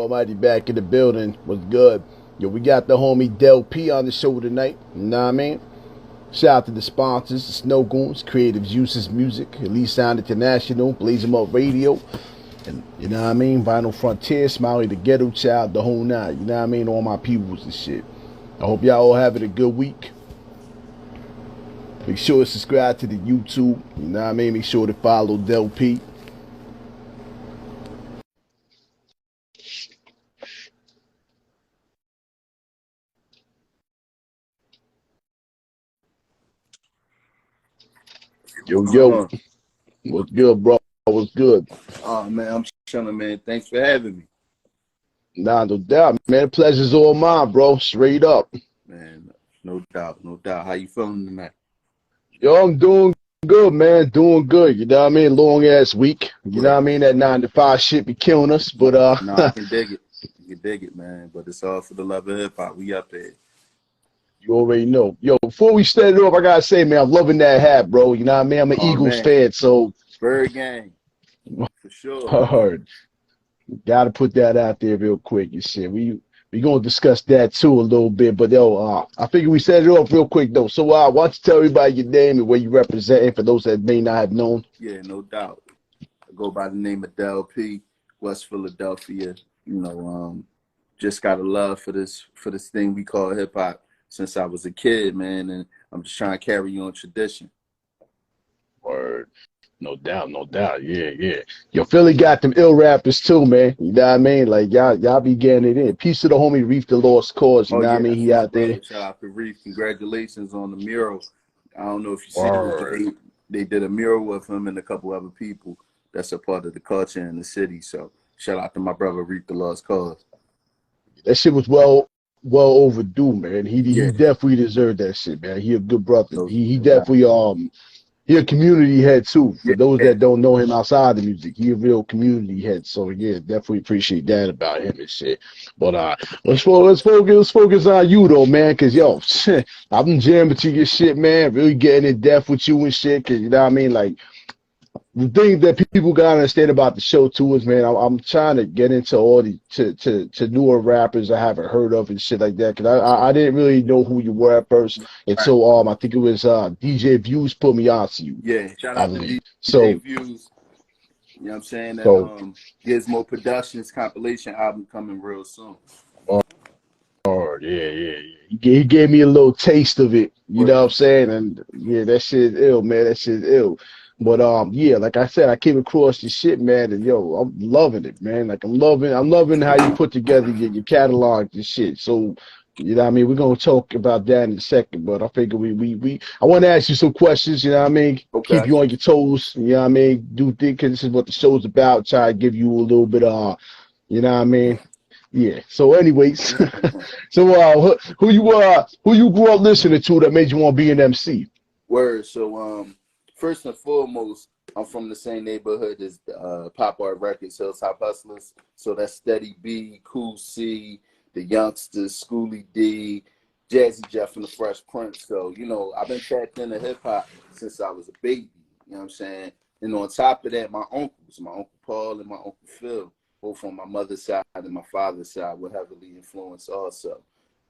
Almighty back in the building. Was good. Yo, we got the homie Dell-P on the show tonight. You know what I mean? Shout out to the sponsors, the Snow Goons, Creative Uses Music, Elite Sound International, Blaze 'em Up Radio, and you know what I mean? Vinyl Frontier, Smiley the Ghetto Child, the whole nine. You know what I mean? All my peoples and shit. I hope y'all all having a good week. Make sure to subscribe to the YouTube. You know what I mean? Make sure to follow Dell-P. Yo, what's good, bro? What's good? Oh man, I'm chilling, man. Thanks for having me. Nah, no doubt, man. The pleasure's all mine, bro. Straight up. Man, no doubt, no doubt. How you feeling tonight? Yo, I'm doing good, man. Doing good. You know what I mean? Long ass week. You know what I mean? That 9 to 5 shit be killing us. But no, I can dig it. You can dig it, man. But it's all for the love of hip hop. We up there. You already know. Yo, before we start it off, I gotta say, man, I'm loving that hat, bro. You know what I mean? I'm an Eagles fan, so Bird gang. For sure. Hard. Gotta put that out there real quick. You see, we gonna discuss that too a little bit. But yo, I figure we set it off real quick though. So why don't you tell everybody your name and where you represent for those that may not have known? Yeah, no doubt. I go by the name of Dell-P, West Philadelphia. You know, just got a love for this thing we call hip hop since I was a kid, man, and I'm just trying to carry on tradition. Word. No doubt, no doubt. Yeah. Yo, Philly got them ill rappers too, man. You know what I mean? Like y'all be getting it in. Peace to the homie Reef the Lost Cause. You know what I mean? He out there. Shout out to Reef. Congratulations on the mural. I don't know if you see it, but they did a mural with him and a couple other people that's a part of the culture in the city. So shout out to my brother Reef the Lost Cause. That shit was well overdue, man. He definitely deserved that shit, man. He a good brother. He definitely he a community head too. For those that don't know him outside the music, he a real community head. So yeah, definitely appreciate that about him and shit. But let's focus on you though, man. Cause yo, I've been jamming to your shit, man. Really getting in depth with you and shit. Cause you know what I mean, like. The thing that people gotta understand about the show too is, man, I'm trying to get into all the to newer rappers I haven't heard of and shit like that. Cause I didn't really know who you were at first, and so I think it was DJ Views put me on to you. Yeah, shout out to DJ Views. You know what I'm saying? That Gizmo Productions compilation album coming real soon. Yeah. He gave me a little taste of it. You know what I'm saying? And yeah, that shit is ill, man. That shit is ill. But yeah, like I said, I came across this shit, man, and yo, I'm loving it, man. Like I'm loving how you put together your catalog and shit. So, you know what I mean? We're gonna talk about that in a second, but I figure I want to ask you some questions, you know what I mean? Okay. Keep you on your toes, you know what I mean? Do think this is what the show's about, try to give you a little bit you know what I mean? Yeah. So anyways, so who you grew up listening to that made you want to be an MC? Word. So first and foremost, I'm from the same neighborhood as Pop Art Records, Hilltop Hustlers. So that's Steady B, Cool C, the Youngsters, Schoolie D, Jazzy Jeff, and the Fresh Prince. So, you know, I've been tapped into hip hop since I was a baby. You know what I'm saying? And on top of that, my uncles, my Uncle Paul and my Uncle Phil, both on my mother's side and my father's side, were heavily influenced also.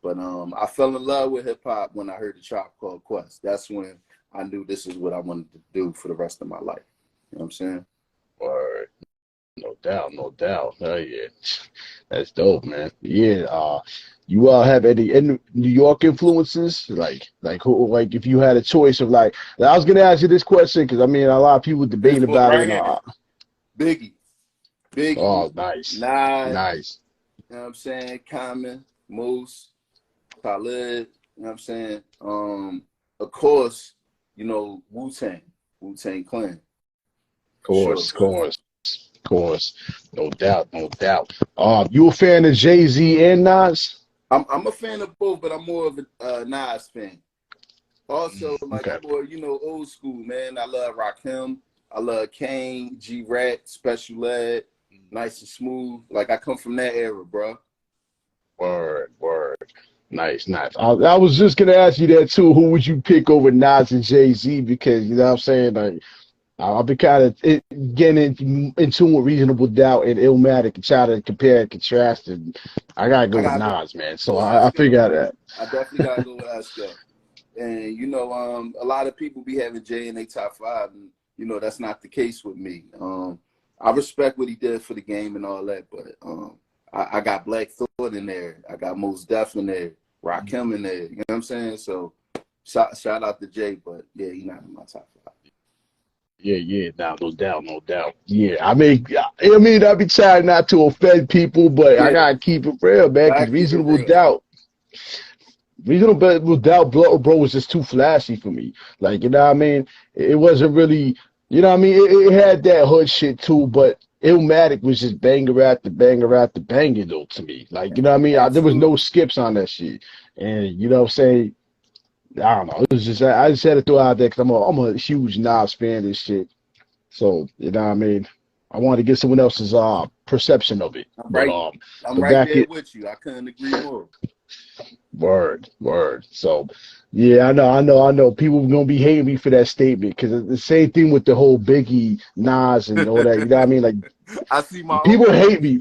But I fell in love with hip hop when I heard the Tribe Called Quest. That's when I knew this is what I wanted to do for the rest of my life. You know what I'm saying? Word. No doubt. Oh yeah. That's dope, man. Yeah, you have any New York influences? Like who, like if you had a choice of like I was gonna ask you this question because I mean a lot of people debating about it. Biggie. Oh, nice. Nice. You know what I'm saying? Common, Moose, Khalid, you know what I'm saying? Of course, you know, Wu-Tang Clan. Of course. No doubt. You a fan of Jay-Z and Nas? I'm a fan of both, but I'm more of a Nas fan. Also, like I'm more, you know, old school, man. I love Rakim. I love Kane, G-Rat, Special Ed, Nice and Smooth. Like I come from that era, bro. Word. Nice. I was just gonna ask you that too. Who would you pick over Nas and Jay-Z? Because you know what I'm saying, like I've been kind of getting in tune with Reasonable Doubt and Illmatic and try to compare and contrast. And I gotta go I with gotta Nas, man. So go I Esco. figured out that. I definitely gotta go with Esco. And you know, a lot of people be having Jay in their top five, and you know that's not the case with me. I respect what he did for the game and all that, but I got Black Thought in there, I got Mos Def in there, Rakim in there. You know what I'm saying? So shout out to Jay, but yeah, he's not in my top five. Yeah, no doubt, no doubt. Yeah, I mean, I be trying not to offend people, but I Yeah, gotta keep it real, man, because I keep it real. Reasonable Doubt, bro, was just too flashy for me. Like, you know what I mean? It wasn't really, you know what I mean? It had that hood shit too, but Illmatic was just banger after banger after banger, though, to me. Like, you know what I mean? There was no Absolutely. skips on that shit. And, you know what I'm saying? I don't know. It was just, I just had to throw it out there because I'm a huge Nas fan and shit. So, you know what I mean? I wanted to get someone else's perception of it. I'm But right. I'm but right back there it with you. I couldn't agree more. word. So yeah, I know. People are gonna be hating me for that statement because it's the same thing with the whole Biggie, Nas, and all that. You know what I mean? Like I see my people uncle. hate me.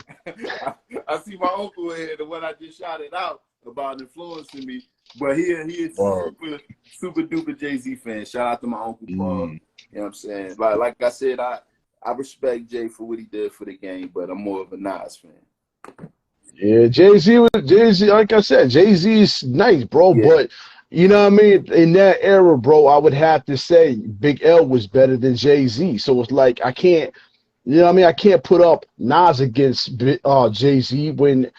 I see my uncle here, the one I just shouted out about influencing me. But he is Word. super duper Jay-Z fan. Shout out to my uncle Paul. Mm. You know what I'm saying? Like I said, I respect Jay for what he did for the game, but I'm more of a Nas fan. Yeah, Jay Z. Like I said, Jay Z is nice, bro. Yeah, But you know what I mean? In that era, bro, I would have to say Big L was better than Jay Z. So it's like I can't. You know what I mean? I can't put up Nas against Jay Z when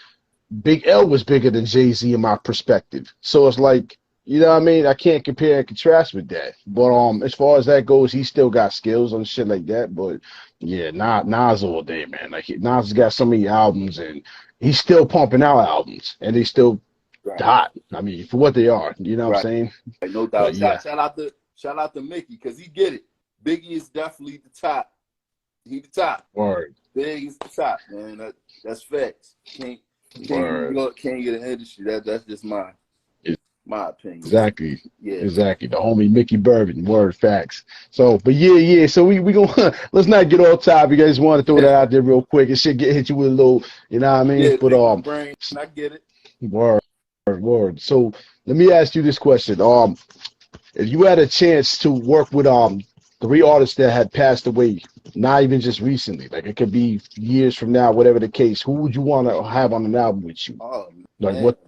Big L was bigger than Jay Z in my perspective. So it's like, you know what I mean? I can't compare and contrast with that. But as far as that goes, he still got skills and shit like that. But yeah, Nas all day, man. Like Nas has got so many albums and he's still pumping out albums and they still right, hot. I mean, for what they are, you know what I'm right. saying? No But doubt. yeah, Shout out to Mickey because he get it. Biggie is definitely the top. He the top. word, Big is the top, man. That's facts. word. Can't get an industry. That's just my opinion. Exactly. Yeah. Exactly. The homie Mickey Bourbon, word facts. So, but yeah. So we gonna let's not get off topic. I just want to throw that out there real quick. It should hit you with a little, you know what I mean? Yeah, But pick my brain. I get it. word, word. So let me ask you this question. If you had a chance to work with three artists that had passed away, not even just recently, like it could be years from now, whatever the case, who would you want to have on an album with you? Oh Like man, what?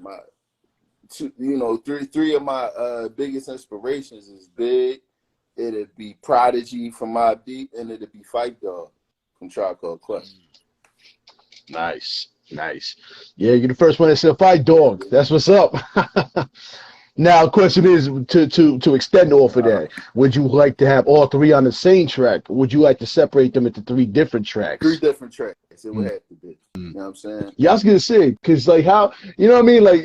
three of my biggest inspirations is Big. It'd be Prodigy from Mobb Deep, and it'd be Fight Dog from Tribe Called Quest. Nice. Yeah, you're the first one that said fight dog. That's what's up. Now, the question is to extend off of that. Would you like to have all three on the same track? Or would you like to separate them into three different Three tracks? different tracks. It would Mm. have to be. You know what I'm saying? Yeah, I was gonna say because like how you know what I mean. Like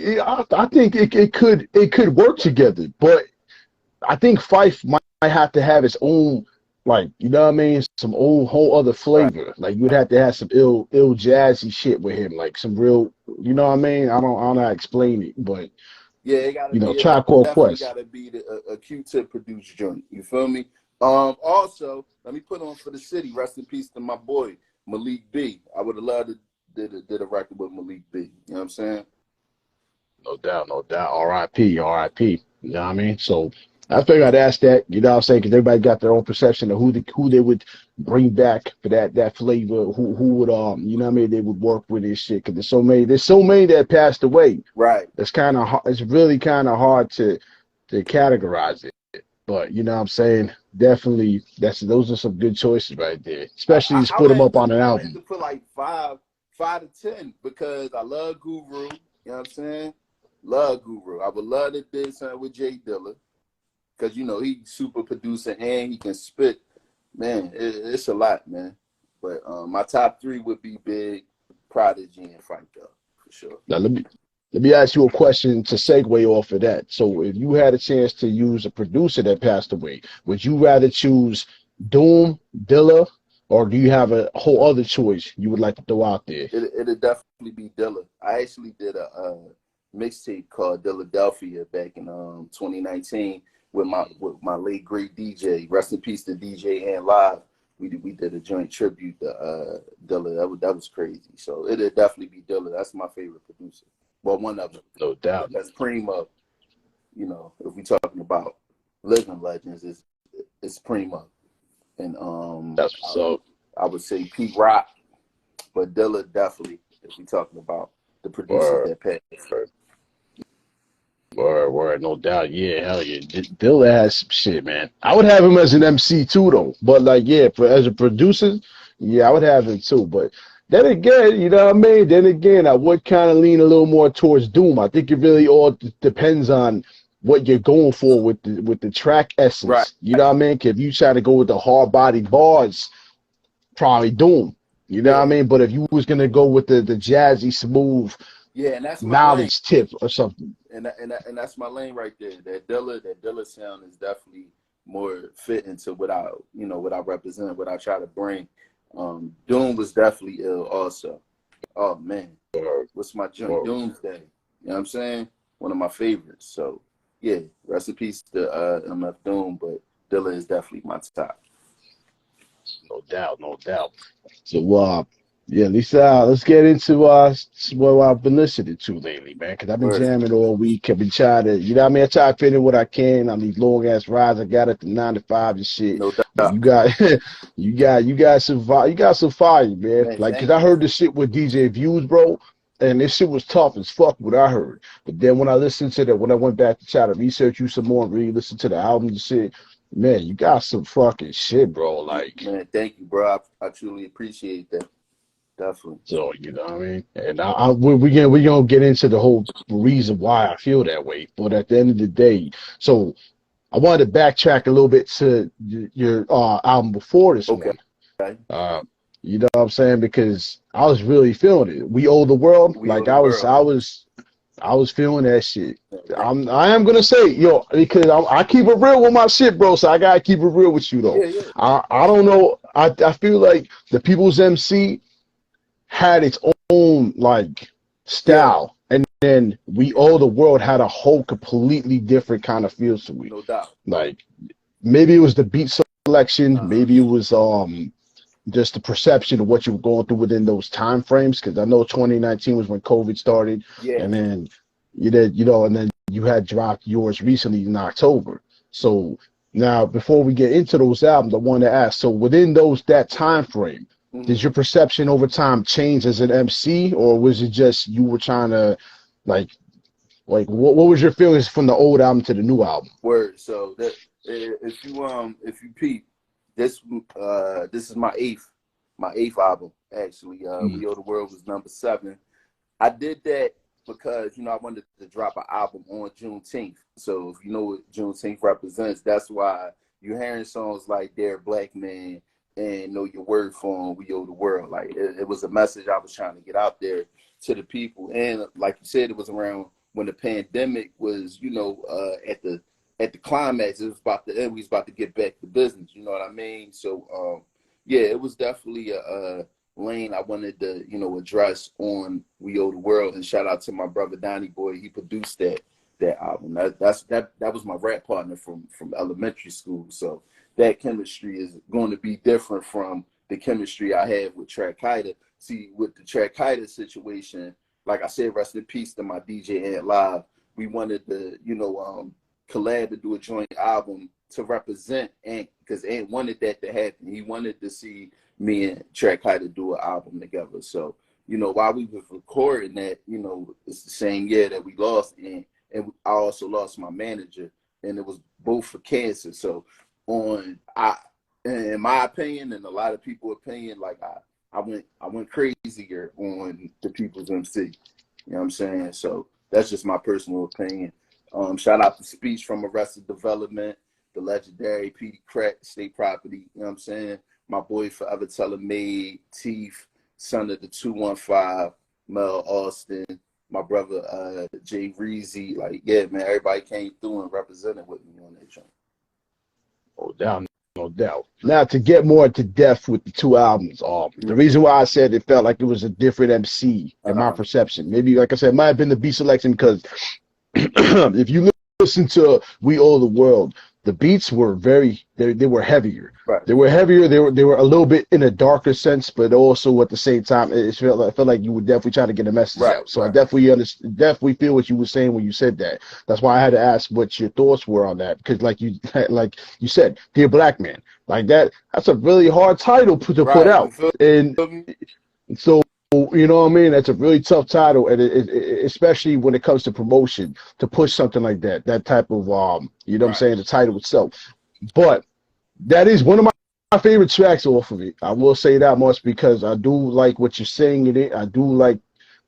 I think it could work Right. together, but I think Fife might have to have its own, like, you know what I mean, some own whole other Right. flavor. Like you'd have to have some ill jazzy shit with him, like some real, you know what I mean? I don't know how to explain it, but Yeah, it gotta you know, be. It Tribe Called definitely Quest. gotta be a Q-tip produced joint. You feel me? Also, let me put on for the city. Rest in peace to my boy Malik B. I would have loved to did a record with Malik B. You know what I'm saying? No doubt, no doubt. R.I.P. R.I.P. You know what I mean? So I figured I'd ask that. You know what I'm saying? Because everybody got their own perception of who they would bring back for that flavor. Who would you know what I mean? They would work with this shit. Because there's so many that passed away. Right. It's kind of it's really kind of hard to categorize it. But you know what I'm saying? Definitely, those are some good choices right there. Especially to I split would them have up to on an I would have album. to put like five to 10 because I love Guru. You know what I'm saying? Love Guru. I would love to do something with Jay Dilla because you know he's super producer and he can spit. Man, it's a lot, man. But my top three would be Big, Prodigy, and Fight Dog for sure. Now let me ask you a question to segue off of that. So if you had a chance to use a producer that passed away, would you rather choose Doom, Dilla, or do you have a whole other choice you would like to throw out there? It'll definitely be Dilla. I actually did a mixtape called Dell-P back in 2019 with my late great DJ. Rest in peace to DJ and Live. We did a joint tribute to Dilla. That was crazy. So it'll definitely be Dilla. That's my favorite producer. Well, one of them. No doubt. That's Primo. You know, if we talking about living legends, it's Primo. And That's what's up. I would say Pete Rock, but Dilla definitely, if we talking about the producers that passed. Word, no doubt. Yeah, hell yeah. Dilla has some shit, man. I would have him as an MC too, though. But like, yeah, as a producer, yeah, I would have him too. But then again, you know what I mean? Then again, I would kind of lean a little more towards Doom. I think it really all depends on what you're going for with the track essence. Right. You know what I mean? If you try to go with the hard body bars, probably Doom. You know what I mean? But if you was gonna go with the jazzy, smooth, and that's knowledge tip or something. And that's my lane right there. That Dilla sound is definitely more fitting to what I represent, what I try to bring. Doom was definitely ill also. Oh man, what's my joint? Doomsday. You know what I'm saying? One of my favorites. So yeah, rest in peace to MF Doom, but Dilla is definitely my top. No doubt. So yeah, Lisa, let's get into what I've been listening to lately, man. Because I've been jamming all week. I've been trying to, you know what I mean? I try to fit in what I can on these long ass rides I got at the 9 to 5 and shit. No doubt. You got some fire, man. Like, cause I heard this shit with DJ Views, bro, and this shit was tough as fuck. What I heard, but then when I listened to that, when I went back to try to research you some more and really listen to the album and shit, man, you got some fucking shit, bro. Like, man, thank you, bro. I truly appreciate that. Definitely. So, you know what I mean? And we're gonna get into the whole reason why I feel that way. But at the end of the day, so I wanted to backtrack a little bit to your album before this one. Okay. You know what I'm saying? Because I was really feeling it. We Owe the World. I was feeling that shit. I am gonna say, yo, because I keep it real with my shit, bro. So I gotta keep it real with you though. Yeah. I don't know. I feel like the People's MC had its own like style, and then We Owe the World had a whole completely different kind of feel to it. No doubt. Like maybe it was the beat selection, maybe it was just the perception of what you were going through within those time frames. Because I know 2019 was when COVID started, and then and then you had dropped yours recently in October. So now, before we get into those albums, I want to ask: so within that time frame, did your perception over time change as an MC, or was it just you were trying to, like what was your feelings from the old album to the new album? Word. So that if you peep, this is my eighth album actually. We Owe the World was number 7. I did that because I wanted to drop an album on Juneteenth. So if you know what Juneteenth represents, that's why you're hearing songs like "Dear Black Man" and "Know Your Word" for We Owe the World. Like it was a message I was trying to get out there to the people. And like you said, it was around when the pandemic was, at the climax. It was about to end. We was about to get back to business. You know what I mean? So it was definitely a lane I wanted to, address on We Owe the World. And shout out to my brother Donnie Boy. He produced that album. That was my rap partner from elementary school. So that chemistry is going to be different from the chemistry I have with Track Hider. See, with the Track Hider situation, like I said, rest in peace to my DJ Ant Live. We wanted to, collab to do a joint album to represent Ant, because Ant wanted that to happen. He wanted to see me and Track Hider do an album together. So, while we was recording that, it's the same year that we lost Ant, and I also lost my manager, and it was both for cancer. So in my opinion, and a lot of people's opinion, like I went crazier on the People's MC. You know what I'm saying? So that's just my personal opinion. Shout out to Speech from Arrested Development, the legendary Petey Crack, State Property. You know what I'm saying? My boy Forever Telling Made, Teeth, son of the 215, Mel Austin, my brother Jay Reezy. Like, yeah, man, everybody came through and represented with me on that joint. No doubt. Now, to get more into depth with the two albums, the reason why I said it felt like it was a different MC in my perception, maybe, like I said, it might have been the beat selection, because if you listen to We Owe the World, the beats were they were heavier. Right. They were heavier. They were a little bit in a darker sense, but also at the same time, I felt like you were definitely trying to get a message Right. out. So I Right. definitely feel what you were saying when you said that. That's why I had to ask what your thoughts were on that, because like you said, Dear Black Man, like that's a really hard title to put Right. You out, feel and me? so you know what I mean. That's a really tough title, and especially when it comes to promotion, to push something like that, that type of you know what I'm Right. saying, the title itself. But that is one of my favorite tracks off of it. I will say that much because I do like what you're saying in it. I do like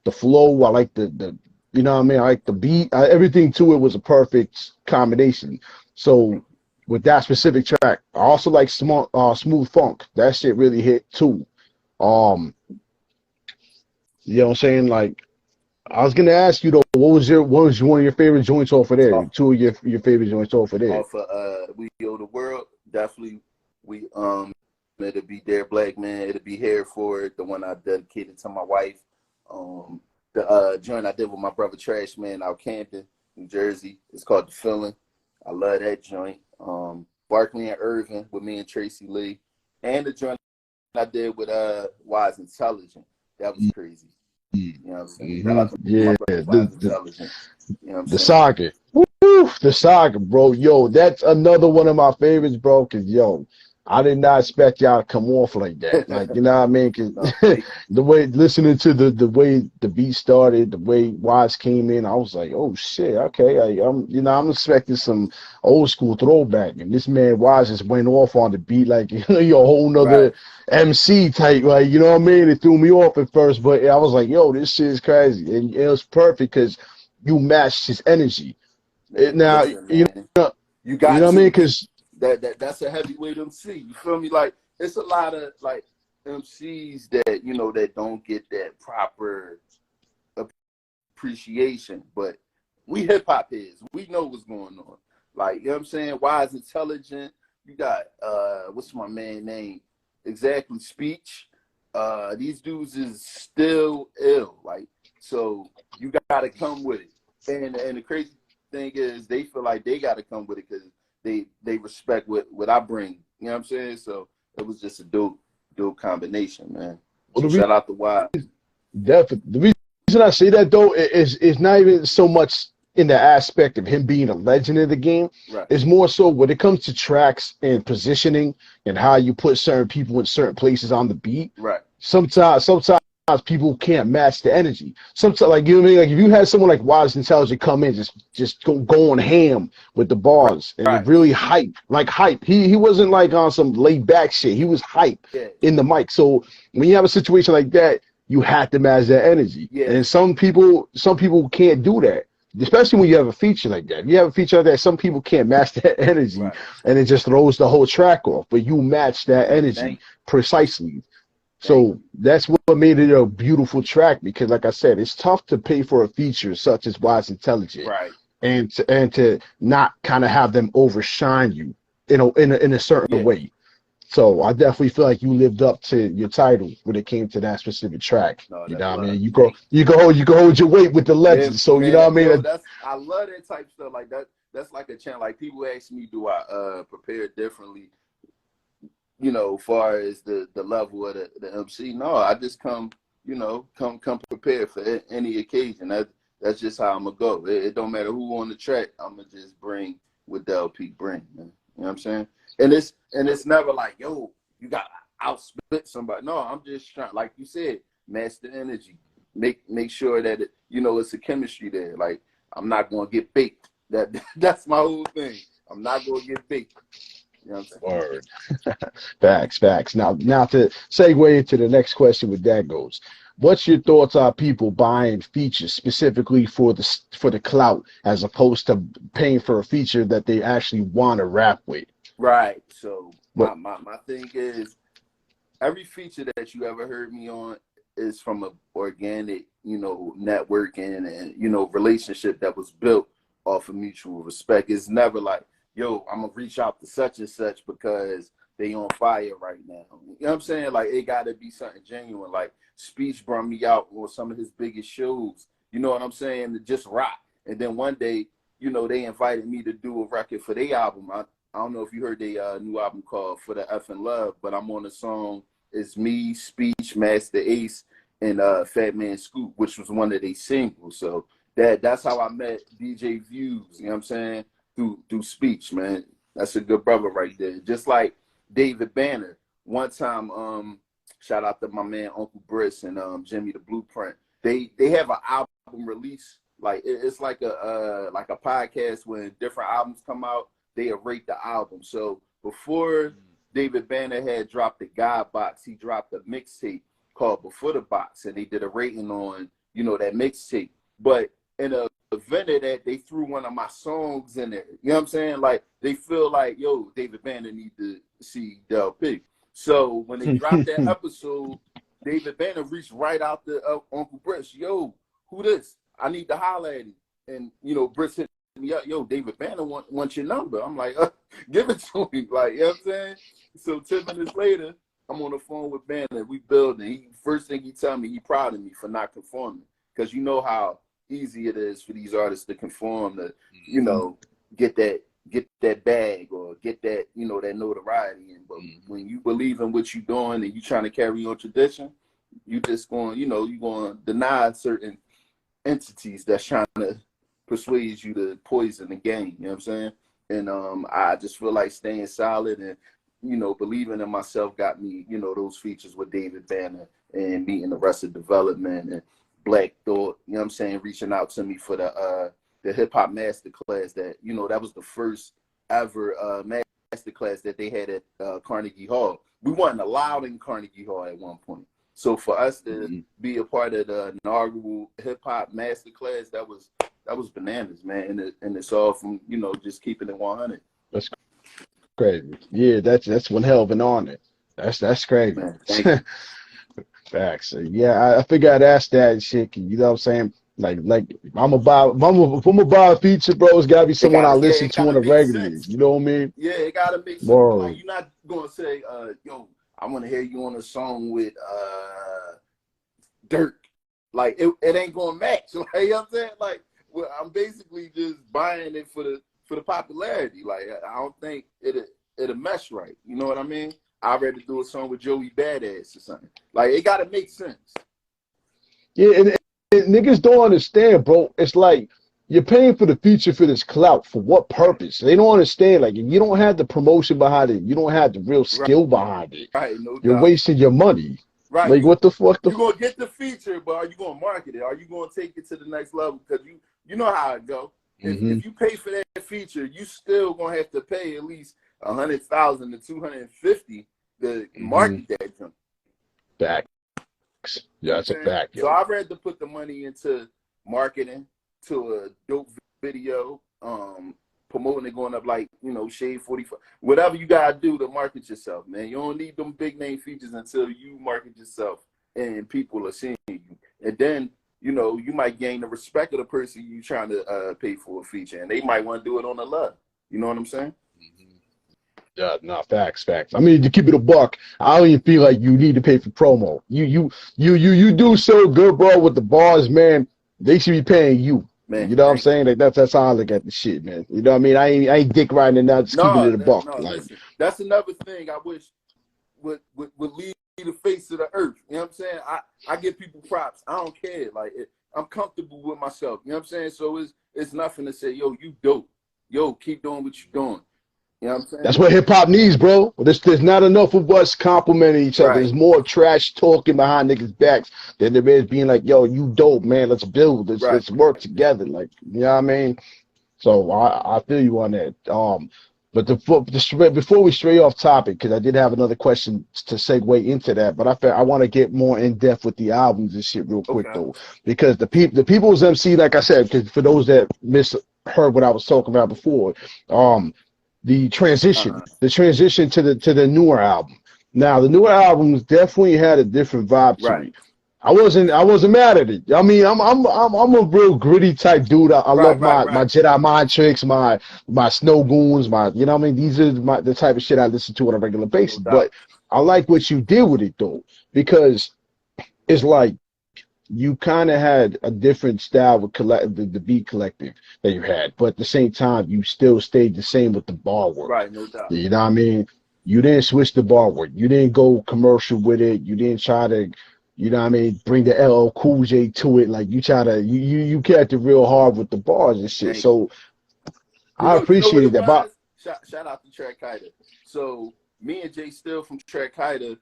the flow. I like the you know what I mean. I like the beat. Everything to it was a perfect combination. So with that specific track, I also like Smooth Funk. That shit really hit too. Um, you know what I'm saying? Like I was gonna ask you though, what was one of your favorite joints off of there? Off, Two of your favorite joints off of there. off of We Owe the World, definitely we it'll be Dear Black Man, it'll be Here For It, the one I dedicated to my wife. The joint I did with my brother Trash Man out Camden, New Jersey. It's called The Feeling. I love that joint. Barkley and Irvin with me and Tracy Lee. And the joint I did with Wise Intelligent. That was crazy. You know what I'm saying? Shout out to my Yeah, brother Wise Intelligent. You know what I'm the saying? saga. Woo, the saga, bro. Yo, that's another one of my favorites, bro. Cause yo, I did not expect y'all to come off like that. Like, you know what I mean? Cause No, the way listening to the way the beat started, the way Wise came in, I was like, oh shit, okay. I'm expecting some old school throwback, and this man Wise just went off on the beat like a whole right. nother MC type. Like, you know what I mean? It threw me off at first, but I was like, yo, this shit is crazy, and it was perfect because you matched his energy. Now, Listen, man, you you know got what I mean? to. Because That's a heavyweight MC. You feel me? Like it's a lot of like MCs that that don't get that proper appreciation, but we hip hop heads. We know what's going on. Like, you know what I'm saying? Wise Intelligent. You got what's my man name? Exactly, Speech. These dudes is still ill. Like, so you gotta come with it. And the crazy thing is they feel like they gotta come with it because they respect what I bring. You know what I'm saying? So it was just a dope combination, man. well, So shout out to Wise. the reason I say that though is not even so much in the aspect of him being a legend of the game. Right, It's more so when it comes to tracks and positioning and how you put certain people in certain places on the beat. right, Sometimes people can't match the energy. Sometimes, like, you know what I mean? Like if you had someone like Wise Intelligent come in, just going ham with the right, bars and right. really hype, like hype. He wasn't like on some laid back shit. He was hype Yeah, in the mic. So when you have a situation like that, you have to match that energy. yeah, And some people can't do that. Especially when you have a feature like that. If you have a feature like that, some people can't match that energy right. and it just throws the whole track off. But you match that Man, energy precisely. thank So that's what made it a beautiful track because, like I said, it's tough to pay for a feature such as Wise you. Intelligent Right. and to not kind of have them overshine you in a certain Yeah. way. So I definitely feel like you lived up to your title when it came to that specific track. No, You that's know what I love. mean? Thank You can hold your weight with the you. Yeah, legends. So you man. know what I Yo, mean? that's I love that type stuff. Like that. That's like a chant. Like people ask me, do I prepare differently? Far as the level of the MC. No, I just come, come prepared for any occasion. That's just how I'm gonna go. It don't matter who on the track. I'm gonna just bring what Dell-P bring, man. You know what I'm saying? And it's never like, yo, you got to outspit somebody. No, I'm just trying, like you said, match the energy. Make sure that it's a chemistry there. Like I'm not gonna get baked. That's my whole thing. I'm not gonna get baked. You know what I'm saying? Word. Facts. Now to segue into the next question with that goes. What's your thoughts on people buying features specifically for the clout as opposed to paying for a feature that they actually want to rap with? Right. So What my thing is every feature that you ever heard me on is from a organic, networking and relationship that was built off of mutual respect. It's never like, yo, I'm gonna reach out to such and such because they on fire right now. You know what I'm saying? Like it gotta be something genuine. Like Speech brought me out on some of his biggest shows. You know what I'm saying? To just rock. And then one day you know, they invited me to do a record for their album. I don't know if you heard their new album called For the Effing Love, but I'm on the song. It's me, Speech, Master Ace, and Fat Man Scoop, which was one of their singles. So that's how I met DJ Views, you know what I'm saying? Through Speech, man. That's a good brother right there. Just like David Banner. One time, shout out to my man Uncle Briss and Jimmy the Blueprint. They have an album release. Like it's like a podcast when different albums come out, they rate the album. So before David Banner had dropped the God Box, he dropped a mixtape called Before the Box, and they did a rating on, you know, that mixtape. But in a event of that, they threw one of my songs in there. You know what I'm saying? Like they feel like, yo, David Banner need to see Dell-P. So when they dropped that episode, David Banner reached right out to Uncle Briss, yo, who this? I need to holler at him. And, you know, Briss hit me up, yo, David Banner wants your number. I'm like, give it to him. Like, you know what I'm saying? So 10 minutes later, I'm on the phone with Banner. We building. First thing he tell me, he proud of me for not conforming. Because you know how easy it is for these artists to conform to, you know, get that bag or get that, you know, that notoriety. And but when you believe in what you're doing and you trying to carry on tradition, you just going, you know, you going to deny certain entities that's trying to persuade you to poison the game. You know what I'm saying? And I just feel like staying solid and, you know, believing in myself got me, you know, those features with David Banner and meeting the rest of development and Black Thought, you know what I'm saying, reaching out to me for the hip hop masterclass that, you know, that was the first ever masterclass that they had at Carnegie Hall. We weren't allowed in Carnegie Hall at one point. So for us to be a part of the inaugural hip hop masterclass, that was bananas, man. And it's all from, you know, just keeping it 100. That's crazy. Yeah, that's one hell of an honor. That's crazy. Man, thank you. Facts. Yeah, I figured I'd ask that and shit. You know what I'm saying? Like I'm a buy a feature, bro. It's gotta be someone I listen to on a regular. You know what I mean? Yeah, it gotta make sense. Whoa. Like you're not gonna say, yo, I want to hear you on a song with Dirk. Like it ain't gonna match. Like, you know what I'm saying? Like I'm basically just buying it for the popularity. Like I don't think it'll mesh right. You know what I mean? I'd rather do a song with Joey Badass or something. Like it gotta make sense. Yeah, and niggas don't understand, bro. It's like you're paying for the feature for this clout. For what purpose? They don't understand. Like you don't have the promotion behind it. You don't have the real skill behind it. Right, no You're doubt. wasting your money. Right. Like what the fuck? You're gonna get the feature, but are you gonna market it? Are you gonna take it to the next level? Because you know how it go. If you pay for that feature, you still gonna have to pay at least $100,000 to $250,000 to market that junk. Facts. Yeah, that's a fact. So I'd rather put the money into marketing to a dope video, promoting it, going up like, you know, Shade 45, whatever you gotta do to market yourself, man. You don't need them big name features until you market yourself and people are seeing you. And then, you know, you might gain the respect of the person you trying to pay for a feature, and they might want to do it on the love. You know what I'm saying? Yeah, no, facts. I mean, to keep it a buck, I don't even feel like you need to pay for promo. You do so good, bro, with the bars, man. They should be paying you. Man, you know what I'm saying? Like that's how I look at the shit, man. You know what I mean? I ain't dick riding and not just keeping it a buck. No, like listen, that's another thing I wish would lead the face of the earth. You know what I'm saying? I give people props. I don't care. Like I'm comfortable with myself. You know what I'm saying? So it's nothing to say, yo, you dope. Yo, keep doing what you're doing. You know what I'm saying? That's what hip hop needs, bro. There's not enough of us complimenting each other. Right. There's more trash talking behind niggas' backs than there is being like, yo, you dope, man. Let's build. Let's work together. Like, you know what I mean? So I feel you on that. But before we stray off topic, because I did have another question to segue into that, but I want to get more in depth with the albums and shit real quick though, because the People's MC, like I said, because for those that misheard what I was talking about before, the transition to the newer album. Now the newer albums definitely had a different vibe to me. I wasn't mad at it. I mean, I'm a real gritty type dude. I love my Jedi mind tricks, my snow goons, you know what I mean? These are the type of shit I listen to on a regular basis. But I like what you did with it though, because it's like you kind of had a different style with the beat collective that you had, but at the same time, you still stayed the same with the bar work. Right, no doubt. You know what I mean? You didn't switch the bar work. You didn't go commercial with it. You didn't try to, you know what I mean, bring the LL Cool J to it. Like you try to, you kept it real hard with the bars and shit. Thank you. So You know what appreciated it that. But was? Shout out to Track Kiter. So me and Jay Still from Track Kiter,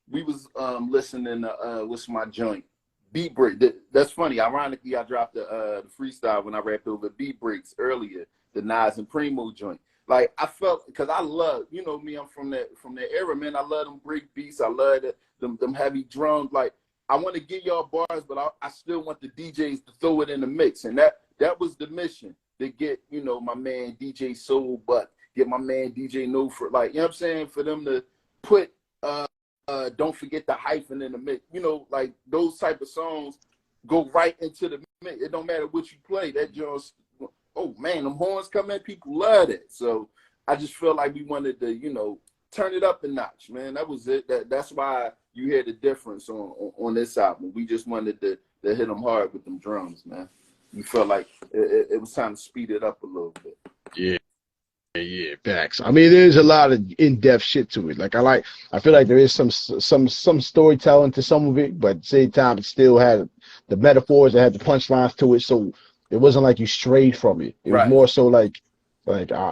we was listening to what's my joint? Beat Break. That's funny. Ironically, I dropped the freestyle when I rapped over Beat Breaks earlier, the Nas and Primo joint. Like I felt, because I love, you know me, I'm from that era, man. I love them break beats. I love them heavy drums. Like I want to give y'all bars, but I still want the DJs to throw it in the mix, and that was the mission. To get, you know, my man DJ Soul Butt, get my man DJ No for, like, you know what I'm saying, for them to put Don't Forget the Hyphen in the mix, you know, like those type of songs go right into the mix. It don't matter what you play, that just, oh man, them horns come in, people love it. So I just feel like we wanted to, you know, turn it up a notch, man. That was it. That's why you hear the difference on this album. We just wanted to hit them hard with them drums, man. You felt like it was time to speed it up a little bit. yeah. Yeah, facts. I mean, there's a lot of in-depth shit to it. Like I feel like there is some storytelling to some of it, but at the same time, it still had the metaphors, it had the punchlines to it. So it wasn't like you strayed from it. It was Right, more so like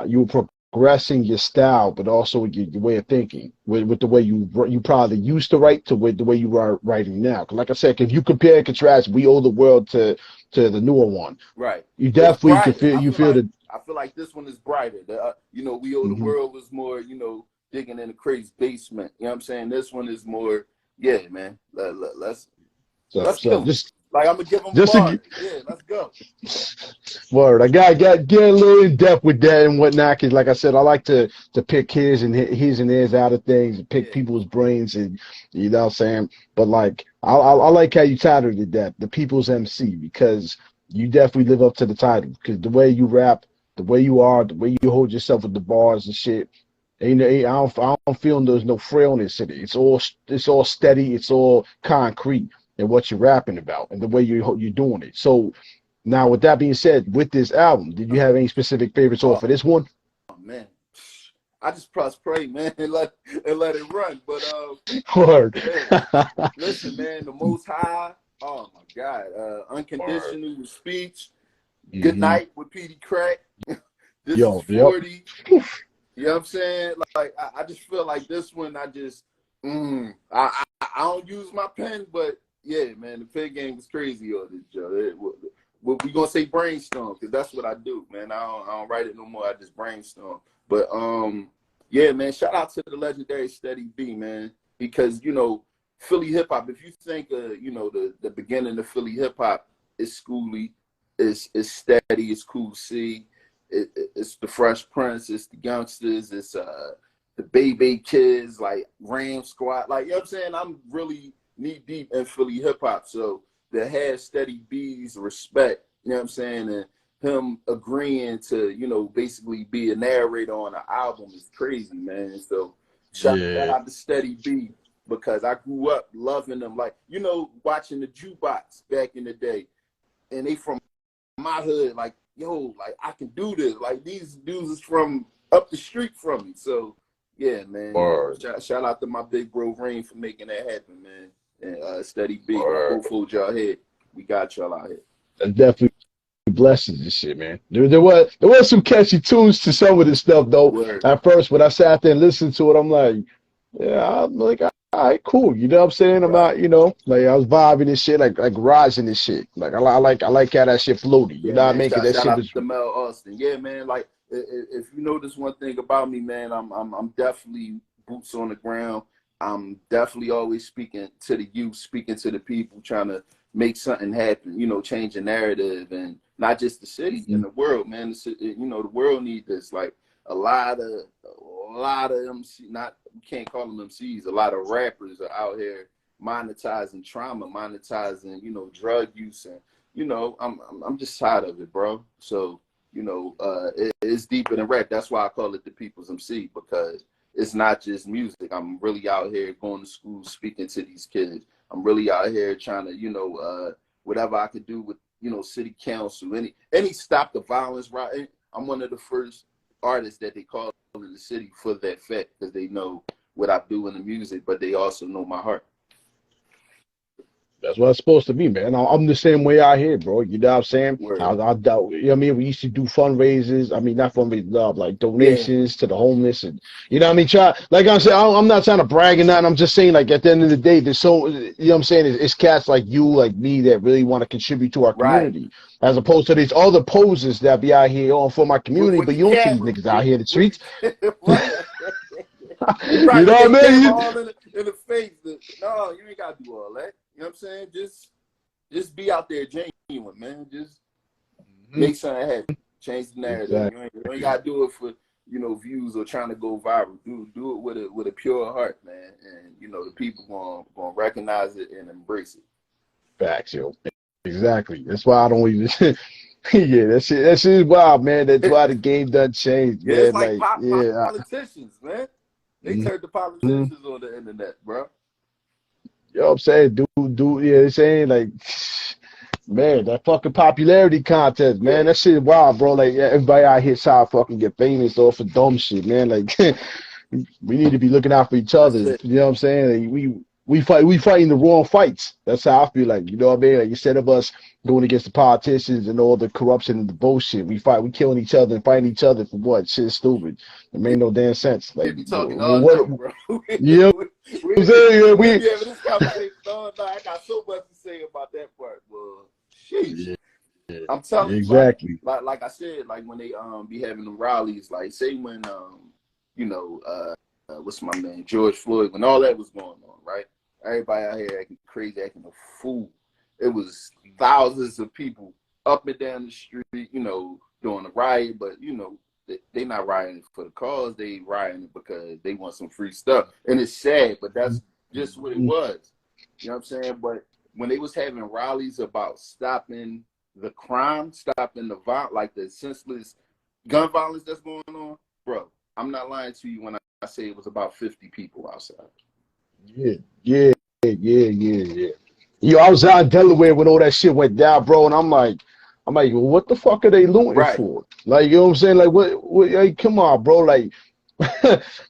you were progressing your style, but also your way of thinking with the way you probably used to write to with the way you are writing now. 'Cause like I said, if you compare and contrast, We Owe the World to the newer one. right. You It's definitely can brighter. feel you feel the. I feel like this one is brighter. You know, We Owe the Mhm. World was more, you know, digging in the crazy basement. You know what I'm saying? This one is more, yeah, man. So Let's kill 'em. just Like I'm gonna give them just bars. to Yeah, let's go. word. I got get a little in depth with that and whatnot. Cause like I said, I like to pick his and his out of things, and pick Yeah, people's brains, and you know what I'm saying. But like I like how you titled it that, the People's MC, because you definitely live up to the title. Because the way you rap, the way you are, the way you hold yourself with the bars and shit. I don't feel there's no frailness in it. It's all steady. It's all concrete in what you're rapping about and the way you're doing it. So now, with that being said, with this album, did you have any specific favorites oh off of this one? man, I just press play, man, and let it run. But Word. yeah. Listen, man, the Most High. Oh my God, Word. Unconditional with Speech. Good Hmm. Night with Petey Crack. This is Yo, yep. 40. You know what I'm saying? Like I just feel like this one. I don't use my pen, but yeah, man, the pen game was crazy on this, Joe. We gonna say brainstorm because that's what I do, man. I don't write it no more. I just brainstorm. But yeah, man. Shout out to the legendary Steady B, man, because you know Philly hip hop. If you think you know the beginning of Philly hip hop is Schooly, is Steady, it's Cool C, it's the Fresh Prince, it's the Youngsters, it's the Baby Kids, like Ram Squad, like you know what I'm saying. I'm really knee deep in Philly hip hop, so to have Steady B's respect, you know what I'm saying, and him agreeing to, you know, basically be a narrator on an album is crazy, man. So shout Yeah. out to Steady B because I grew up loving them, like, you know, watching the jukebox back in the day, and they from my hood, like, yo, like I can do this. Like these dudes is from up the street from me. So yeah, man. Word. Shout out to my big bro Rain for making that happen, man. And Steady B. Word. Both hold y'all head. We got y'all out here. That's definitely blessings and shit, man. There was some catchy tunes to some of this stuff though. Word. At first, when I sat there and listened to it, I'm like, yeah, I'm like, all right, cool. You know what I'm saying? I'm Right. not, you know, like I was vibing and shit, like rising and shit. Like I like how that shit floated. You Yeah, know what I man. mean? 'Cause that Shout shit out was. to Mel Austin. Yeah, man. Like if you notice one thing about me, man, I'm definitely boots on the ground. I'm definitely always speaking to the youth, speaking to the people, trying to make something happen. You know, change a narrative, and not just the city and the world, man. You know, the world needs this. Like a lot of MC, not you can't call them MCs. A lot of rappers are out here monetizing trauma, monetizing, you know, drug use, and you know, I'm just tired of it, bro. So, you know, it's deeper than rap. That's why I call it the People's MC, because it's not just music. I'm really out here going to school, speaking to these kids. I'm really out here trying to, whatever I could do with, city council, any stop the violence, right? I'm one of the first artists that they call in the city for that fact, because they know what I do in the music, but they also know my heart. That's what it's supposed to be, man. I'm the same way out here, bro. You know what I'm saying? Word. I doubt, you know what I mean? We used to do fundraisers. I mean, not fundraisers, like donations to the homeless. And, you know what I mean? Like I said, I'm not trying to brag or nothing. I'm just saying, like, at the end of the day, there's so, you know what I'm saying? It's cats like you, like me, that really want to contribute to our community. As opposed to these other posers that be out here on for my community, but you don't see these niggas out here in the streets. You know what I mean? All in the face. No, you ain't got to do all that. You know what I'm saying? Just be out there genuine, man. Just make something happen. Change the narrative. Exactly. You ain't got to do it for, views or trying to go viral. Do it with a pure heart, man. And, the people gonna recognize it and embrace it. Facts, yo. Exactly. That's why I don't even... Yeah, that shit is wild, man. That's why the game done changed, man. It's like politicians, man. They turned the politicians on the internet, bro. You know what I'm saying? They're saying, like, man, that fucking popularity contest, man. That shit is wild, bro. Like, everybody out here trying to fucking get famous off of dumb shit, man. Like, we need to be looking out for each other. You know what I'm saying? Like, we fighting the wrong fights. That's how I feel like. You know what I mean? Like, instead of us going against the politicians and all the corruption and the bullshit, we killing each other and fighting each other for what? Shit's stupid. It made no damn sense. Like, be talking all night, bro. Yeah, we having this conversation all night. I got so much to say about that part, bro. Sheesh. Yeah. I'm telling you, exactly. Like I said, like when they be having the rallies, like say when what's my name, George Floyd, when all that was going on, right? Everybody out here acting crazy, acting a fool. It was thousands of people up and down the street, doing a riot, but they not rioting for the cause. They rioting because they want some free stuff. And it's sad, but that's just what it was. You know what I'm saying? But when they was having rallies about stopping the crime, stopping the violence, like the senseless gun violence that's going on, bro, I'm not lying to you when I say it was about 50 people outside. Yeah. Yo, I was out in Delaware when all that shit went down, bro, and I'm like, well, what the fuck are they looting for? Like, you know what I'm saying? Like, what like, come on, bro. Like,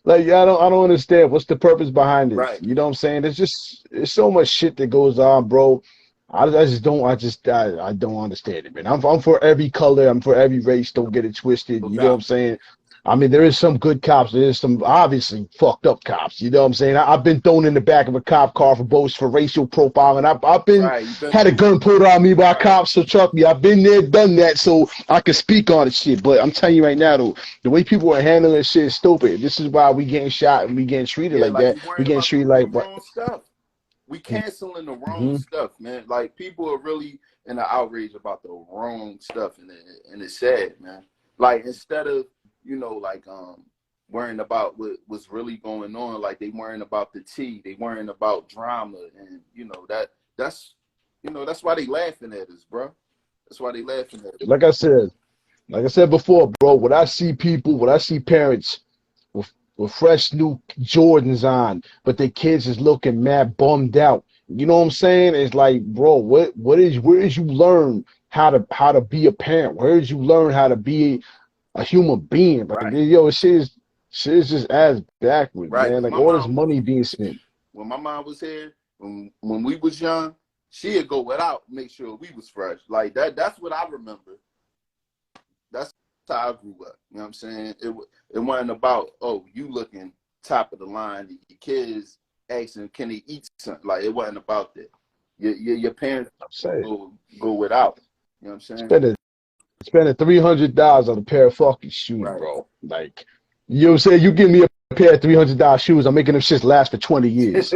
like I don't understand. What's the purpose behind this? Right. You know what I'm saying? There's so much shit that goes on, bro. I don't understand it, man. I'm for every color. I'm for every race. Don't get it twisted. You know what I'm saying? I mean, there is some good cops. There is some obviously fucked up cops. You know what I'm saying? I've been thrown in the back of a cop car for racial profiling. I've been had a gun pulled on me by cops. So trust me, I've been there, done that. So I can speak on the shit. But I'm telling you right now, though, the way people are handling shit is stupid. This is why we getting shot and we getting treated like that. We getting treated like wrong stuff. We canceling the wrong stuff, man. Like people are really in an outrage about the wrong stuff, and it's sad, man. Like instead of worrying about what's really going on. Like they worrying about the tea, they worrying about drama, and that's why they laughing at us, bro. That's why they laughing at us. Like I said before, bro. When I see parents with fresh new Jordans on, but their kids is looking mad bummed out. You know what I'm saying? It's like, bro, where did you learn how to be a parent? Where did you learn how to be a human being? Like, yo, shit is just ass backwards, man. Like all this money being spent. When my mom was here, when we was young, she'd go without, make sure we was fresh. Like that's what I remember. That's how I grew up. You know what I'm saying? It wasn't about, oh, you looking top of the line, your kids asking, can they eat something? Like it wasn't about that. Your parents go without. You know what I'm saying? Spending $300 on a pair of fucking shoes, bro. Like, you know what I'm saying? You give me a pair of $300 shoes, I'm making them shits last for 20 years.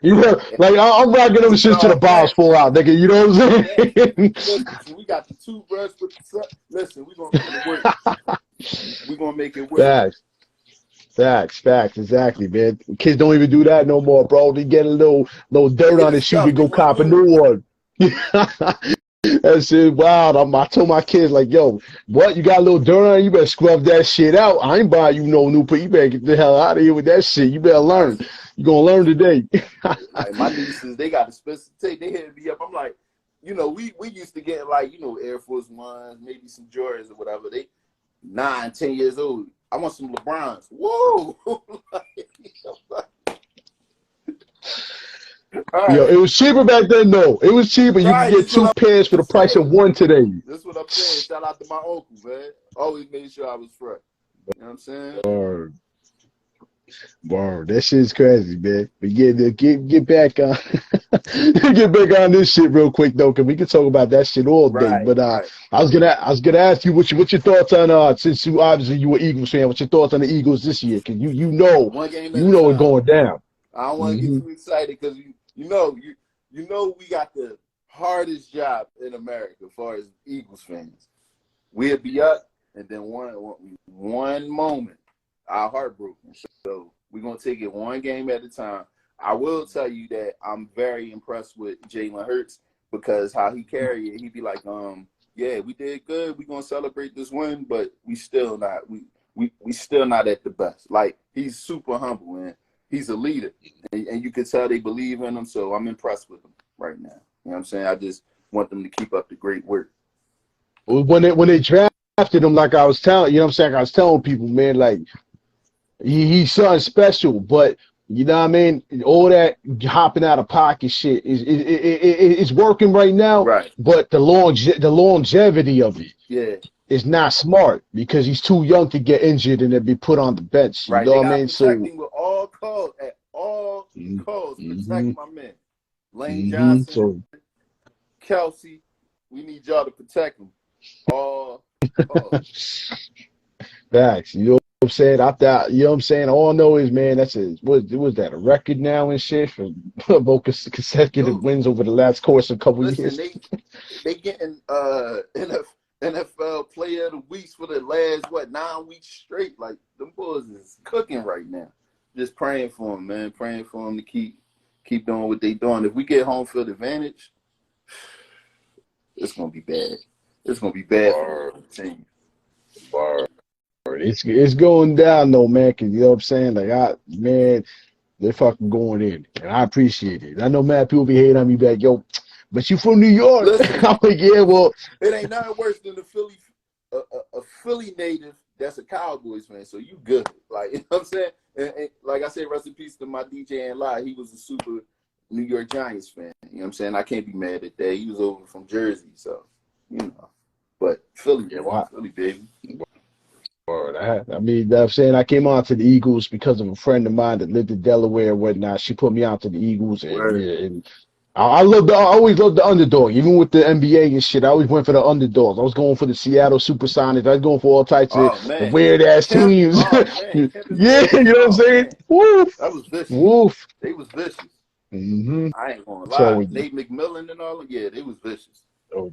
You know, like I'm rocking them shits to the balls fall out, nigga. You know what I'm saying? Listen, we got the toothbrush with the sun. Listen, we gonna make it work. We gonna make it work. Facts, exactly, man. Kids don't even do that no more, bro. They get a little dirt on the shoe, they go cop a new one. That shit wild. I told my kids, like, yo, what? You got a little dirt on you? Better scrub that shit out. I ain't buying you no new, but you better get the hell out of here with that shit. You better learn. You gonna learn today. Like my nieces, they got a special tape. They hit me up. I'm like, you know, we used to get like, you know, Air Force Ones, maybe some Jordans or whatever. They 9, 10 years old. I want some LeBrons. Whoa! Right. Yo, it was cheaper back then, though. It was cheaper. You could get 2 pairs for the price of 1 today. That's what I'm saying. Shout out to my uncle, man. Always made sure I was fresh. You know what I'm saying? Word. That shit's crazy, man. But yeah, get back on get back on this shit real quick though, cause we can talk about that shit all day. Right, but right. I was gonna ask you what's your thoughts on since you obviously you were Eagles fan, what's your thoughts on the Eagles this year? Cause you know one game you know it going down. I don't want to get too excited because you know we got the hardest job in America as far as Eagles fans. We'll be up and then one moment our heart broken. So we're gonna take it one game at a time. I will tell you that I'm very impressed with Jalen Hurts because how he carry it, he be like, yeah, we did good. We're gonna celebrate this win, but we still not we still not at the best. Like he's super humble and he's a leader. And you can tell they believe in him, so I'm impressed with him right now. You know what I'm saying? I just want them to keep up the great work. When they drafted him, like I was telling, you know what I'm saying? I was telling people, man, like he's something special, but you know what I mean? All that hopping out of pocket shit is working right now. Right. But the longevity of it is not smart because he's too young to get injured and then be put on the bench. You know what I mean? Protect him with all calls at all calls. Protect my man. Lane Johnson, Kelsey, we need y'all to protect him. All calls. Facts. You know what I'm saying? You know what I'm saying? All I know is, man, that's was that a record now and shit for both consecutive wins over the last course of a couple years. They getting NFL Player of the Week for the last 9 weeks straight. Like them boys is cooking right now. Just praying for them, man. Praying for them to keep doing what they doing. If we get home field advantage, it's gonna be bad. It's gonna be bad for the team. It's going down though, man. Cause you know what I'm saying? Like they're fucking going in, and I appreciate it. I know mad people be hating on me back, yo, but you from New York. Listen, I'm like, yeah, well, it ain't nothing worse than a Philly native that's a Cowboys fan. So you good, like you know what I'm saying? And like I said, rest in peace to my DJ and Lie. He was a super New York Giants fan. You know what I'm saying? I can't be mad at that. He was over from Jersey, so you know. But Philly, Philly, baby. I mean, I'm saying I came on to the Eagles because of a friend of mine that lived in Delaware and whatnot. She put me on to the Eagles, and I always loved the underdog, even with the NBA and shit. I always went for the underdogs. I was going for the Seattle Supersonics. I was going for all types of weird ass teams. Yeah, you know what I'm saying? Woof. That was vicious. Woof. They was vicious. I ain't gonna lie. So, Nate McMillan and all, they was vicious. Oh,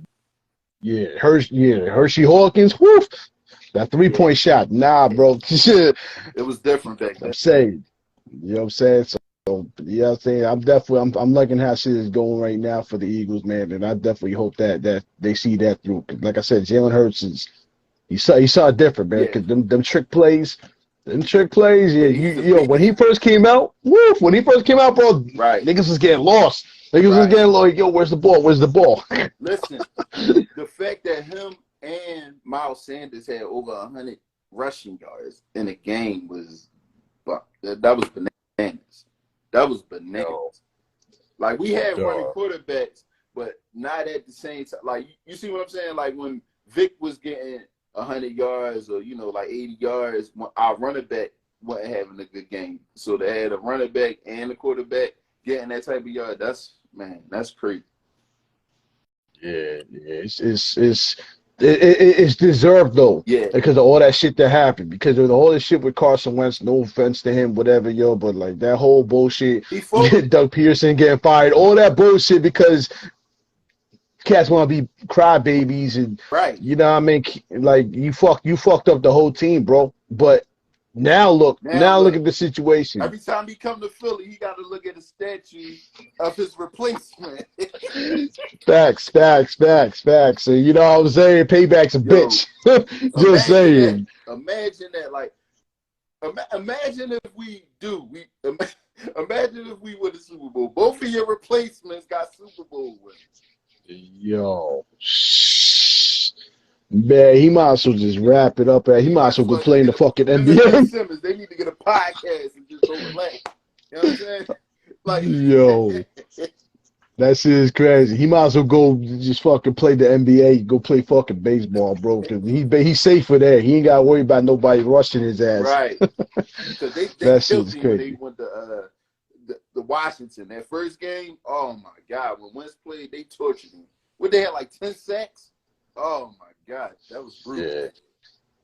yeah, Hershey Hawkins. Woof. That 3-point shot, nah, bro. It was different back then. I'm saying, you know what I'm saying? So, you know what I'm saying? I'm liking how shit is going right now for the Eagles, man, and I definitely hope that they see that through. Like I said, Jalen Hurts he saw it different, man. Because them trick plays, when he first came out, bro, niggas was getting lost. Niggas was getting like, yo, where's the ball? Listen, the fact that him and Miles Sanders had over 100 rushing yards in a game that was bananas. That was bananas. Like we had running quarterbacks, but not at the same time. Like you see what I'm saying? Like when Vic was getting 100 yards or like 80 yards, our running back wasn't having a good game. So they had a running back and a quarterback getting that type of yard. That's crazy. Yeah, it's deserved though. Yeah. Because of all that shit that happened. Because of all this shit with Carson Wentz, no offense to him, whatever, but like that whole bullshit, Doug Peterson getting fired, all that bullshit because cats want to be crybabies and you know what I mean? Like you fucked up the whole team, bro. But now look at the situation. Every time he come to Philly, he got to look at a statue of his replacement. Facts. So, you know what I'm saying? Payback's a bitch. Just saying. Imagine that, like, Imagine if we do. Imagine if we win the Super Bowl. Both of your replacements got Super Bowl wins. Yo, man, he might as well just wrap it up. He might as well go play in the fucking NBA. Simmons, they need to get a podcast and just go play. You know what I'm saying? Like, yo, that shit is crazy. He might as well go just fucking play the NBA, go play fucking baseball, bro. Cause he's safer there. He ain't got to worry about nobody rushing his ass. Right. Because they killed him when they went to the Washington. That first game, oh my God. When Wentz played, they tortured him. What, they had like 10 sacks? Oh my God. That was brutal. Yeah.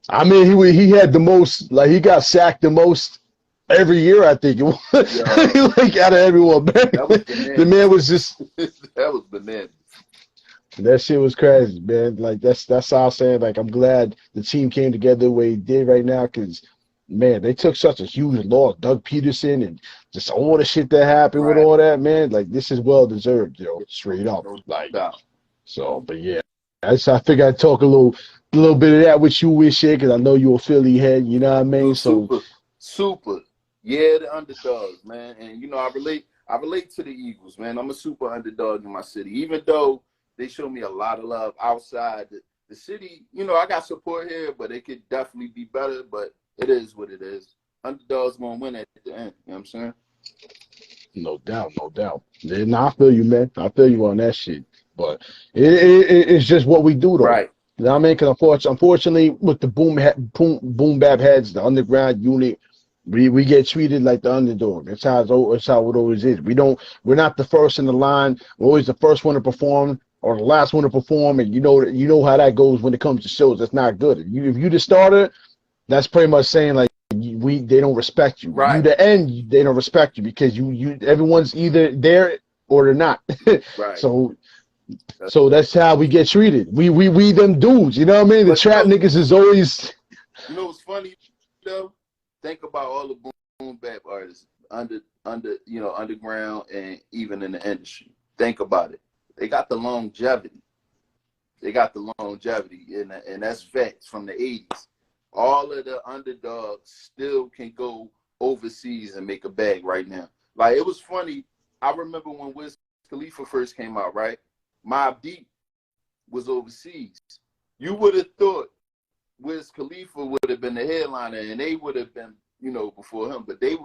I mean, he had the most, like, he got sacked the most every year, I think it was. Like, out of everyone, man. The man was just. That was bananas. That shit was crazy, man. Like, that's how I'm saying. Like, I'm glad the team came together the way it did right now, because, man, they took such a huge loss. Doug Peterson and just all the shit that happened with all that, man. Like, this is well deserved, yo. Straight up, like. So, but yeah, I figured I'd talk a little bit of that with you, with shit, because I know you're a Philly head. You know what I mean? So super. Yeah, the underdogs, man. And you know, I relate to the Eagles, man. I'm a super underdog in my city. Even though they show me a lot of love outside the city, you know, I got support here, but it could definitely be better, but it is what it is. Underdogs gonna win at the end, you know what I'm saying? No doubt. And I feel you, man. I feel you on that shit. But it's just what we do, though. Right. You know what I mean? Because unfortunately, with the boom bap heads, the underground unit, we get treated like the underdog. That's how it always is. We're not the first in the line. We're always the first one to perform or the last one to perform, and you know how that goes when it comes to shows. That's not good. If you the starter, that's pretty much saying like they don't respect you. Right. You the end, they don't respect you because you everyone's either there or they're not. Right. So that's how we get treated. We them dudes, you know what I mean? The trap niggas is always. You know what's funny though? Think about all the boom bap artists underground and even in the industry. Think about it. They got the longevity. And that's facts from the 80s. All of the underdogs still can go overseas and make a bag right now. Like, it was funny. I remember when Wiz Khalifa first came out, right? Mobb Deep was overseas. You would have thought Wiz Khalifa would have been the headliner, and they would have been, before him. But they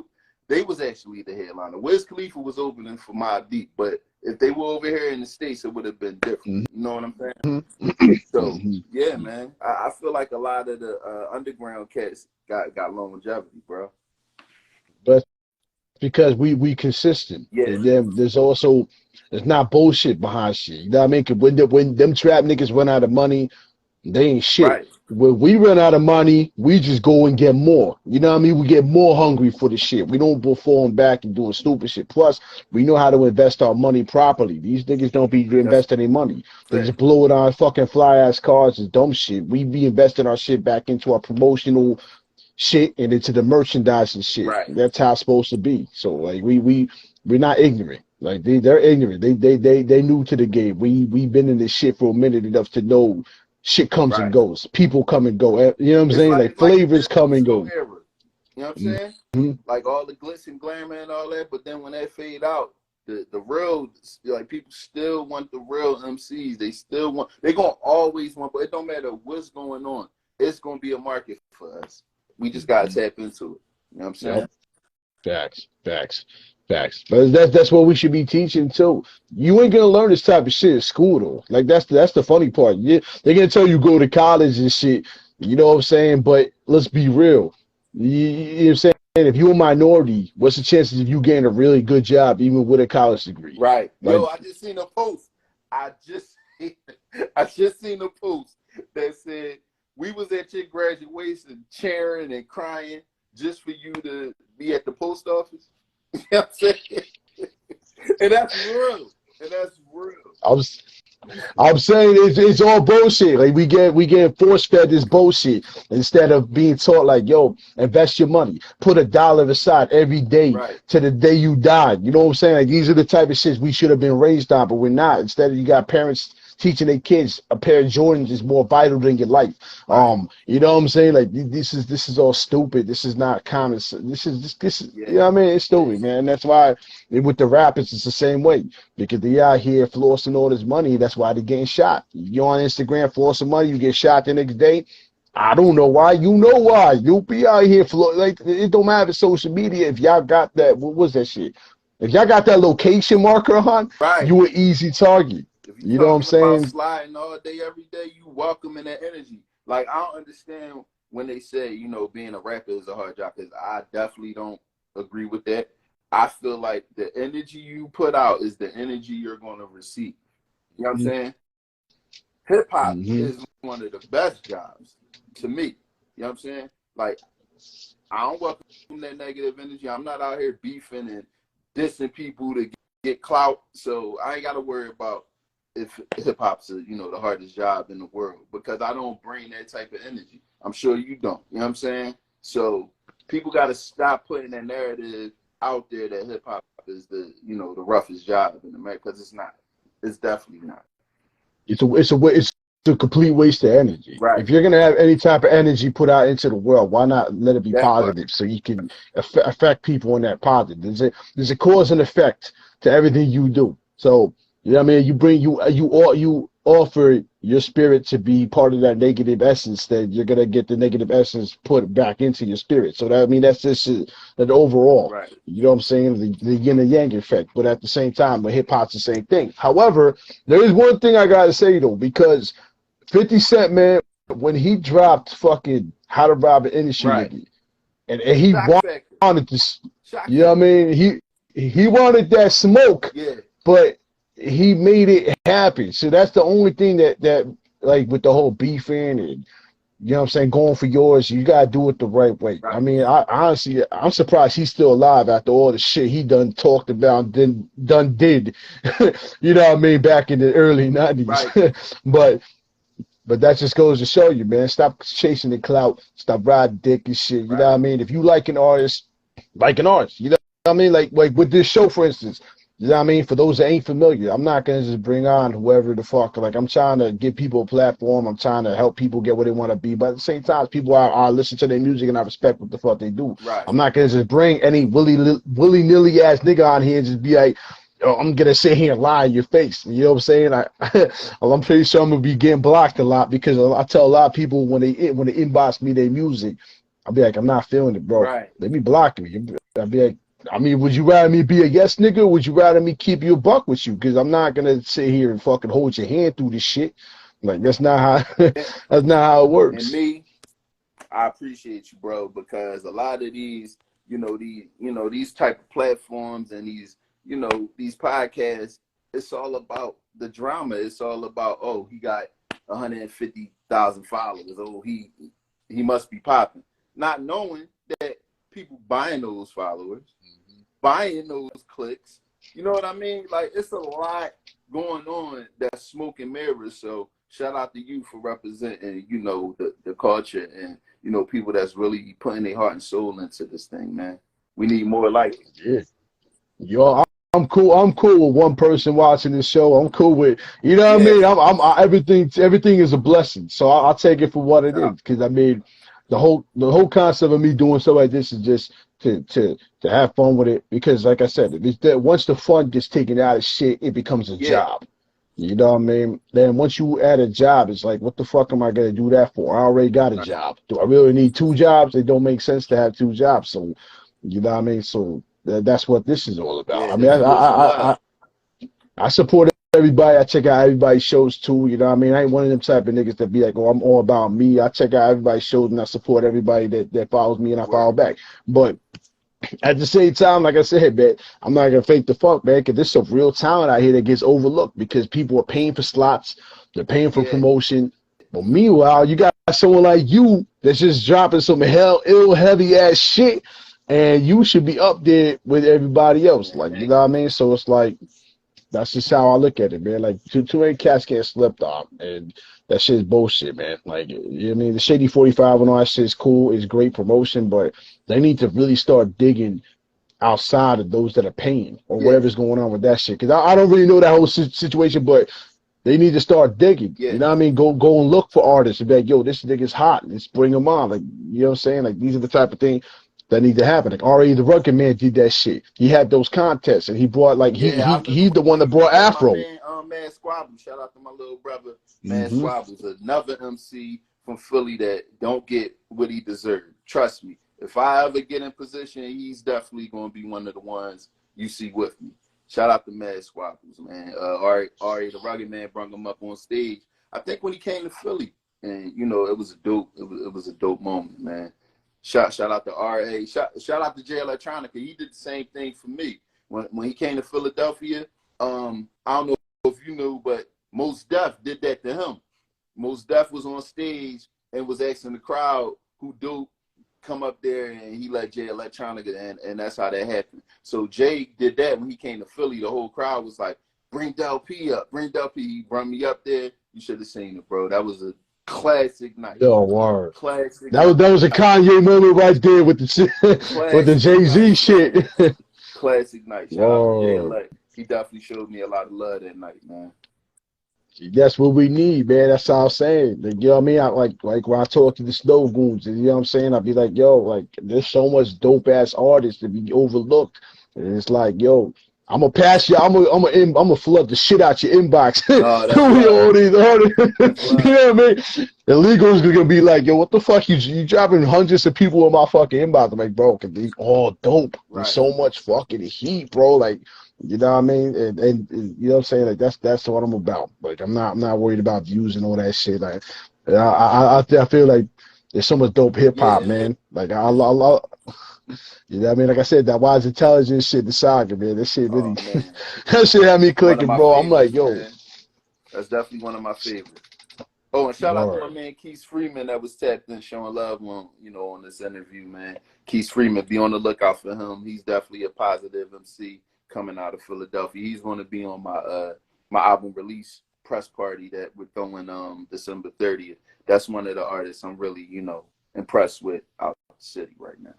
was actually the headliner. Wiz Khalifa was opening for Mobb Deep, but if they were over here in the States, it would have been different. You know what I'm saying? So, yeah, man. I feel like a lot of the underground cats got longevity, bro. But because we consistent. Yeah. And then there's not bullshit behind shit. You know what I mean? 'Cause when them trap niggas run out of money, they ain't shit. Right. When we run out of money, we just go and get more. You know what I mean? We get more hungry for the shit. We don't go falling back and doing stupid shit. Plus, we know how to invest our money properly. These niggas don't be investing their money. They just blow it on fucking fly-ass cars and dumb shit. We be investing our shit back into our promotional shit and into the merchandise and shit. Right. That's how it's supposed to be. So, like, we're not ignorant. Like, they're ignorant. They new to the game. We've been in this shit for a minute enough to know shit comes and goes. People come and go. You know what I'm saying? Like flavors come and go. Era. You know what I'm saying? Mm-hmm. Like all the glitz and glamour and all that, but then when that fade out, the real, like, people still want the real MCs. They're gonna always want, but it don't matter what's going on. It's gonna be a market for us. We just gotta tap into it. You know what I'm saying? Facts. But that's what we should be teaching too. You ain't gonna learn this type of shit at school though. Like that's the funny part. They're gonna tell you go to college and shit. You know what I'm saying? But let's be real. You know what I'm saying? If you're a minority, what's the chances of you getting a really good job even with a college degree? Right. Like, yo, I just seen a post. I just seen a post that said we was at your graduation cheering and crying just for you to be at the post office. You know what I'm saying? And that's real. I'm saying it's all bullshit. Like we get force fed this bullshit instead of being taught like, yo, invest your money, put $1 aside every day to the day you die. You know what I'm saying? Like these are the type of shits we should have been raised on, but we're not. Instead, you got parents teaching their kids a pair of Jordans is more vital than your life. Right. You know what I'm saying? Like this is all stupid. This is not common. This is Yeah. you know what I mean? It's stupid, man. That's why with the rappers it's the same way because they out here flossing all this money. That's why they're getting shot. You on Instagram flossing money, you get shot the next day. I don't know why. You know why. You'll be out here for like it don't matter social media if y'all got that. What was that shit? If y'all got that location marker on, Right. you an easy target. If You you're know what I'm talking about saying? sliding all day, every day, you welcome in that energy. Like, I don't understand when they say, you know, being a rapper is a hard job, because I definitely don't agree with that. I feel like the energy you put out is the energy you're going to receive. You know what I'm saying? Hip hop Mm-hmm. is one of the best jobs to me. You know what I'm saying? Like, I don't welcome that negative energy. I'm not out here beefing and dissing people to get clout. So I ain't got to worry about if hip hop's you know, the hardest job in the world, because I don't bring that type of energy. I'm sure you don't. You know what I'm saying? So people got to stop putting that narrative out there that hip hop is the, you know, the roughest job in America, because it's not. It's definitely not. It's a complete waste of energy. Right. If you're gonna have any type of energy put out into the world, why not let it be That part. positive so you can affect people in that positive? There's a cause and effect to everything you do. So you know what I mean. You offer your spirit to be part of that negative essence. That you're gonna get the negative essence put back into your spirit. So that I mean that's just that overall. Right. You know what I'm saying? The yin and yang effect. But at the same time, the hip hop's the same thing. However, there is one thing I gotta say though, because 50 Cent, man, when he dropped fucking How to Rob an Industry Right. Nigga, and he Shock factor. wanted this, Shock you know what I mean? He wanted that smoke, Yeah. but he made it happen. So that's the only thing that like with the whole beefing and you know what I'm saying, going for yours, you gotta do it the right way. Right. I mean, I honestly, I'm surprised he's still alive after all the shit he done talked about, done did. You know what I mean, back in the early 90s. Right. But that just goes to show you, man. Stop chasing the clout. Stop riding dick and shit. You know what I Right. mean? If you like an artist, like an artist. You know what I mean? Like with this show, for instance. You know what I mean? For those that ain't familiar, I'm not gonna just bring on whoever the fuck. Like I'm trying to give people a platform. I'm trying to help people get where they want to be. But at the same time, people are listen to their music and I respect what the fuck they do. Right. I'm not gonna just bring any willy nilly ass nigga on here and just be like, oh, I'm gonna sit here and lie in your face. You know what I'm saying? I'm pretty sure I'm gonna be getting blocked a lot because I tell a lot of people when they inbox me their music, I'll be like, I'm not feeling it, bro. Right. Let me block me. I'll be like, I mean, would you rather me be a yes nigga, or would you rather me keep you a buck with you? Because I'm not gonna sit here and fucking hold your hand through this shit. Like that's not how that's not how it works. And me, I appreciate you, bro, because a lot of these, these type of platforms and these, these podcasts, it's all about the drama. It's all about, oh, he got 150,000 followers. Oh, he must be popping. Not knowing that people buying those followers, buying those clicks. You know what I mean? Like, it's a lot going on that's smoke and mirrors. So shout out to you for representing, the culture and, people that's really putting their heart and soul into this thing, man. We need more like it. Yeah. Yo, I'm cool. I'm cool with one person watching this show. I'm cool with, you know what I mean? Everything is a blessing. So I'll take it for what it is. Because I mean, the whole concept of me doing stuff like this is just to have fun with it. Because like I said, once the fun gets taken out of shit, it becomes a job. You know what I mean? Then once you add a job, it's like, what the fuck am I gonna do that for? I already got a job. Do I really need two jobs? It don't make sense to have two jobs. So, you know what I mean? So that's what this is all about. Yeah, I mean, I support everybody. I check out everybody's shows too. You know what I mean? I ain't one of them type of niggas that be like, oh, I'm all about me. I check out everybody's shows and I support everybody that follows me and I follow back. But at the same time, like I said, man, I'm not gonna fake the funk, man, because there's some real talent out here that gets overlooked because people are paying for slots, they're paying for promotion. But meanwhile, you got someone like you that's just dropping some ill heavy ass shit, and you should be up there with everybody else. Like, you know what I mean? So it's like that's just how I look at it, man. Like too many cats get slept on, and that shit's bullshit, man. Like, you know what I mean? The Shady 45 and all that shit is cool, it's great promotion, but they need to really start digging outside of those that are paying or whatever's going on with that shit. Because I don't really know that whole situation, but They need to start digging. Yeah. You know what I mean? Go and look for artists and be like, yo, this nigga's hot. Let's bring him on. Like, you know what I'm saying? Like, these are the type of thing that need to happen. Like, R.A. the Rugged Man did that shit. He had those contests, and he brought, like, Yeah, I he's remember the when one that he brought brought my Afro. man Squabble. Shout out to my little brother, man Mm-hmm. Squabbles, another MC from Philly that don't get what he deserved. Trust me, if I ever get in position, he's definitely going to be one of the ones you see with me. Shout out to Mad Squabbles, man. Ari, the Rugged Man, brought him up on stage. I think when he came to Philly, and you know, it was a dope moment, man. Shout out to RA. Shout out to Jay Electronica. He did the same thing for me when he came to Philadelphia. I don't know if you knew, but Mos Def did that to him. Mos Def was on stage and was asking the crowd who dope come up there, and he let Jay Electronica, and that's how that happened. So Jay did that when he came to Philly. The whole crowd was like, "Bring Dell-P up, bring Dell-P." He brought me up there. You should have seen it, bro. That was a classic night. Yo, word. Classic. That was a Kanye moment right there with the with the Jay-Z shit. Classic night. Shout out to Jay Elect. He definitely showed me a lot of love that night, man. That's what we need, man. That's all I'm saying. Like, you know what I mean? Like when I talk to the Snow Goons, and you know what I'm saying? I'll be like, yo, like there's so much dope ass artists to be overlooked. And it's like, yo, I'm gonna pass you. I'm gonna flood the shit out your inbox. Oh, that's all these artists. right. You know what I mean? Illegal is gonna be like, yo, what the fuck? You dropping hundreds of people in my fucking inbox? I'm like, bro, cause they all dope. Right. There's so much fucking heat, bro. Like, you know what I mean? And you know what I'm saying? Like that's what I'm about. Like I'm not worried about views and all that shit. Like I feel like there's so much dope hip hop, man. Like I you know what I mean? Like I said, that Wise Intelligence shit, the saga, man. That shit really that shit had me clicking, bro. I'm like, yo. Man. That's definitely one of my favorites. Oh, and shout out to my man Keith Freeman that was tapped in showing love on this interview, man. Keith Freeman, be on the lookout for him. He's definitely a positive MC coming out of Philadelphia. He's going to be on my album release press party that we're throwing December 30th. That's one of the artists I'm really, impressed with out the city right now.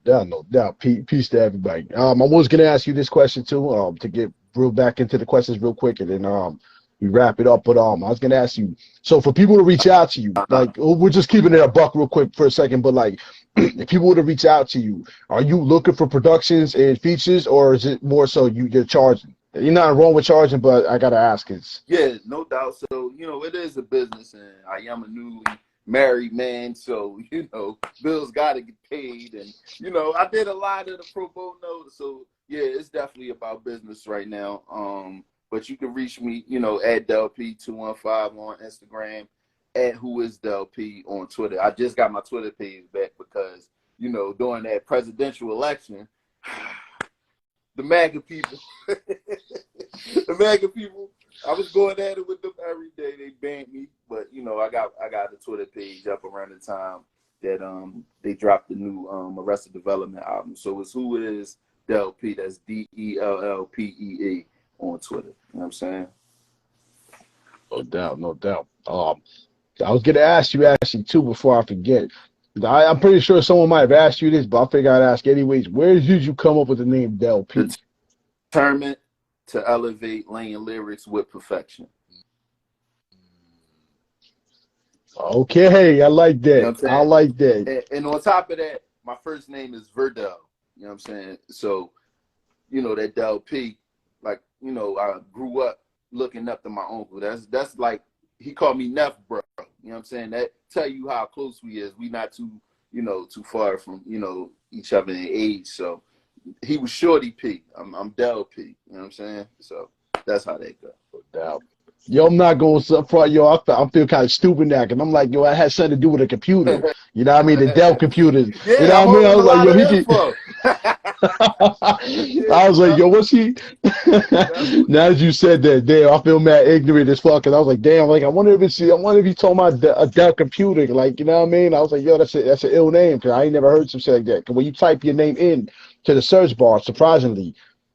No doubt. Peace to everybody. I was gonna ask you this question too, to get real back into the questions real quick, and then we wrap it up. But I was gonna ask you, so for people to reach out to you, like we're just keeping it a buck real quick for a second, but like if people were to reach out to you, are you looking for productions and features, or is it more so you're charging? You're not wrong with charging, but I gotta ask it. Yeah, no doubt. So it is a business, and I am a newly married man, so bills got to get paid, and I did a lot of the pro bono, so yeah, it's definitely about business right now. But you can reach me, at Dell-P 215 on Instagram, at whoisdell-P on Twitter. I just got my Twitter page back because during that presidential election, the MAGA people, I was going at it with them every day. They banned me, but I got the Twitter page up around the time that they dropped the new Arrested Development album. So it's Who Is Dell-P. That's DELLPEE on Twitter. You know what I'm saying? No doubt. I was gonna ask you actually too before I forget. I'm pretty sure someone might have asked you this, but I figured I'd ask anyways. Where did you come up with the name Dell-P? Determined to elevate laying lyrics with perfection. Okay, I like that. I like that. And on top of that, my first name is Verdell. You know what I'm saying? So, that Dell-P, like, I grew up looking up to my uncle. That's like, he called me Neff, bro. You know what I'm saying? That tell you how close we is. We not too far from, each other in age. So he was Shorty P. I'm Dell-P. You know what I'm saying? So that's how they go. No doubt. Yo, I'm not going so far. Yo, I feel kind of stupid now because I'm like, yo, it has something to do with a computer. You know what I mean? The Dell computers. Yeah, you know what I mean? I was like, yo, he can. I was like, yo, what's he? Now that you said that, damn, I feel mad ignorant as fuck. And I was like, damn, like I wonder if he talking about a Dell computer, like, you know what I mean? I was like, yo, that's an ill name because I ain't never heard some shit like that. Because when you type your name in to the search bar, surprisingly,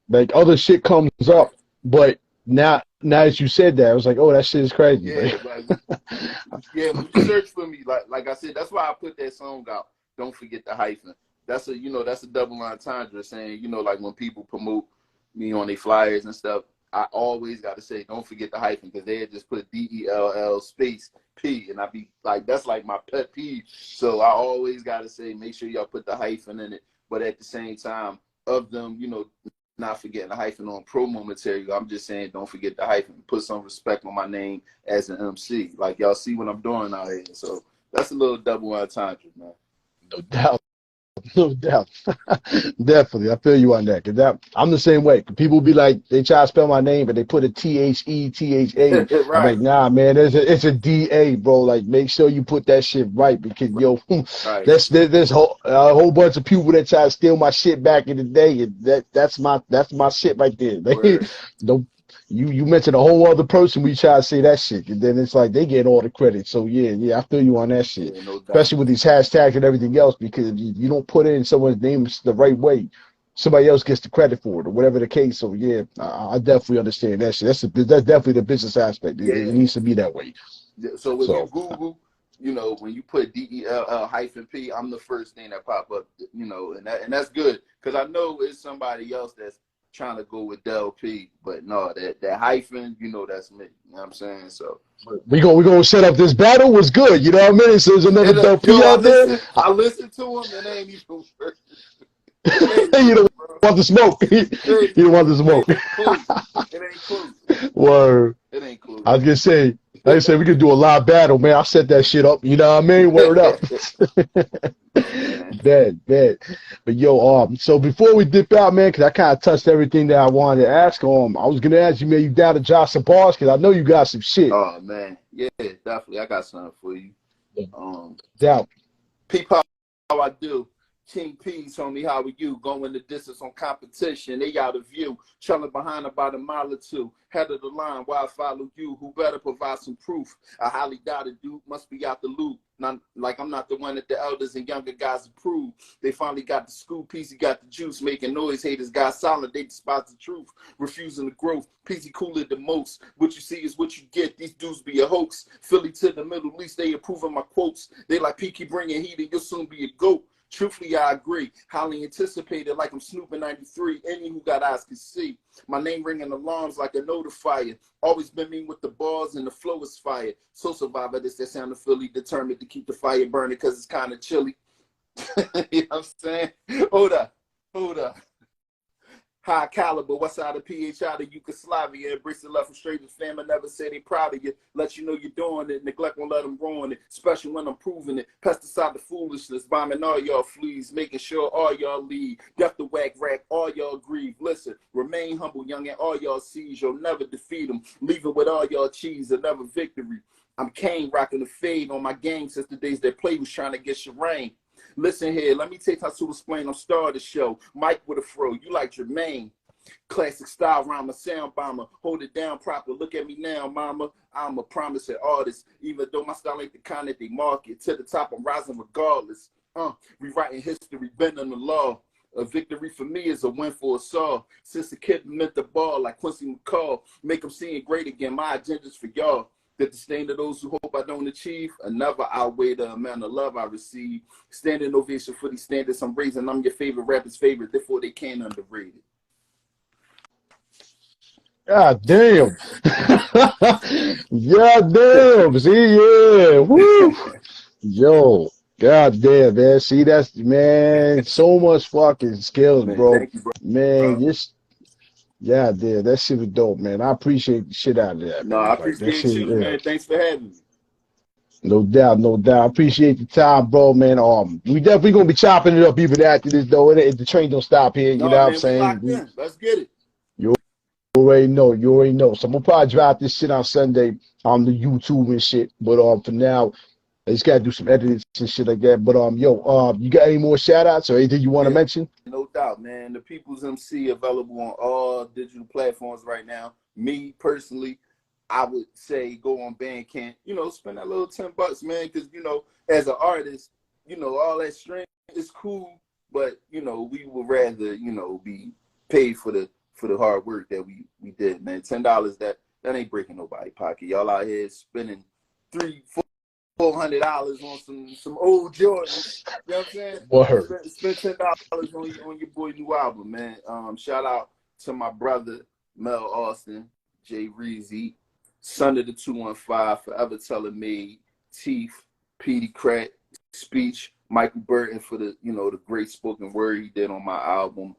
like other shit comes up, but now as you said that, I was like, oh, that shit is crazy. Yeah, yeah. When you search for me, like I said, that's why I put that song out. Don't forget the hyphen. That's a double entendre saying, like when people promote me on their flyers and stuff, I always got to say, don't forget the hyphen, because they had just put DELL space P, and I be like, that's like my pet peeve. So I always got to say, make sure y'all put the hyphen in it. But at the same time, of them, you know, not forgetting the hyphen on promo material, I'm just saying, don't forget the hyphen. Put some respect on my name as an MC. Like, y'all see what I'm doing out here. So that's a little double entendre, man. No doubt. No doubt. Definitely. I feel you on that. Cause I'm the same way. People be like, they try to spell my name, but they put a THETHA. I'm Right. like, nah, man, it's a DA, bro. Like, make sure you put that shit right, because yo, Right. there's a whole bunch of people that try to steal my shit back in the day, and that's my shit right there. They Word. don't. You mentioned a whole other person, we try to say that shit, and then it's like they get all the credit. So yeah, I feel you on that shit, Yeah, no doubt. especially with these hashtags and everything else, because you don't put in someone's name the right way, somebody else gets the credit for it, or whatever the case. So yeah, I definitely understand that shit. That's definitely the business aspect. It Yeah. needs to be that way. So if you So Google, you know, when you put DELL-P, I'm the first thing that pop up, you know, and that's good, because I know it's somebody else that's trying to go with Dell-P, but no, that hyphen, you know, that's me. You know what I'm saying? So we gonna set up this battle. Was good, you know what I mean? So there's another Dell-P yo, out there. I listen to him, and it ain't even worth. It ain't You worth, don't bro. want the smoke. You Crazy, don't want bro. the It smoke. ain't close. It ain't close. Word. It ain't close. I was gonna say, like I said, we could do a live battle, man. I'll set that shit up. You know what I mean? Word up. Oh man. Bet. But yo, so before we dip out, man, because I kind of touched everything that I wanted to ask. I was gonna ask you, man, you down to drop some bars? Because I know you got some shit. Oh man. Yeah, definitely. I got something for you. Doubt. Peep how I do. King P told me how are you going the distance on competition. They out of view, trailing behind about a mile or two. Head of the line, why I follow you? Who better provide some proof? I highly doubt a dude must be out the loop. Not like I'm not the one that the elders and younger guys approve. They finally got the scoop. Peasy got the juice, making noise. Haters got silent. They despise the truth, refusing the growth. Peasy cooler the most. What you see is what you get. These dudes be a hoax. Philly to the Middle East, they approving my quotes. They like P keep bringing heat, and you'll soon be a goat. Truthfully, I agree. Highly anticipated, like I'm Snoop in '93. Any who got eyes can see. My name ringing alarms like a notifier. Always been mean with the bars and the flow is fire. So survivor, this that sound of Philly, determined to keep the fire burning because it's kind of chilly. You know what I'm saying? Hold up. High caliber, west side of PH out of Yugoslavia, embrace the left from straight to family, never say they proud of you. Let you know you're doing it, neglect won't let them ruin it, especially when I'm proving it. Pesticide the foolishness, bombing all y'all fleas, making sure all y'all lead. Death to whack rack, all y'all grieve. Listen, remain humble, young, and all y'all sees, you'll never defeat them. Leave it with all y'all cheese, another victory. I'm Kane rocking the fade on my gang since the days that play was trying to get Shireen. Listen here, let me take time to explain. I'm star the show. Mike with a fro, you like Jermaine. Classic style rhymer, sound bomber. Hold it down proper. Look at me now, mama. I'm a promising artist. Even though my style ain't the kind that they market. To the top, I'm rising regardless. Rewriting history, bending the law. A victory for me is a win for us all. Since the kid meant the ball like Quincy McCall. Make them see it great again. My agenda's for y'all. That the stain of those who hope I don't achieve, never outweigh the amount of love I receive. Standing ovation for these standards I'm raising. I'm your favorite rapper's favorite, therefore they can't underrate it. God damn. God damn. See, yeah. Woo. Yo. God damn, man. See, that's, man, so much fucking skills, Man, bro. thank you, Man, bro. just, yeah, damn, that shit was dope, man. I appreciate the shit out of that, No, I man. Like, that appreciate shit, you, yeah. man. Thanks for having me. No doubt, no doubt. I appreciate the time, bro, man. We definitely gonna be chopping it up even after this, though. The train don't stop here, you know No, what I'm man, we saying? locked in. Let's get it. You already know, you already know. So I'm gonna probably drop this shit on Sunday on the YouTube and shit. But for now, I just gotta do some edits and shit like that. But you got any more shout outs or anything you want to Yeah, mention? no doubt, man. The People's MC available on all digital platforms right now. Me personally, I would say go on Bandcamp. You know, spend that little $10, man, because as an artist, all that stream is cool, but we would rather be paid for the hard work that we did, man. $10 that ain't breaking nobody's pocket. Y'all out here spending $300-$400 on some old Jordans. You know what I'm saying? Word. Spend $10 on your boy new album, man. Shout out to my brother, Mel Austin, Jay Reezy, Son of the 215, Forever Telling Me, Teeth, Petey Crack, Speech, Michael Burton for the the great spoken word he did on my album.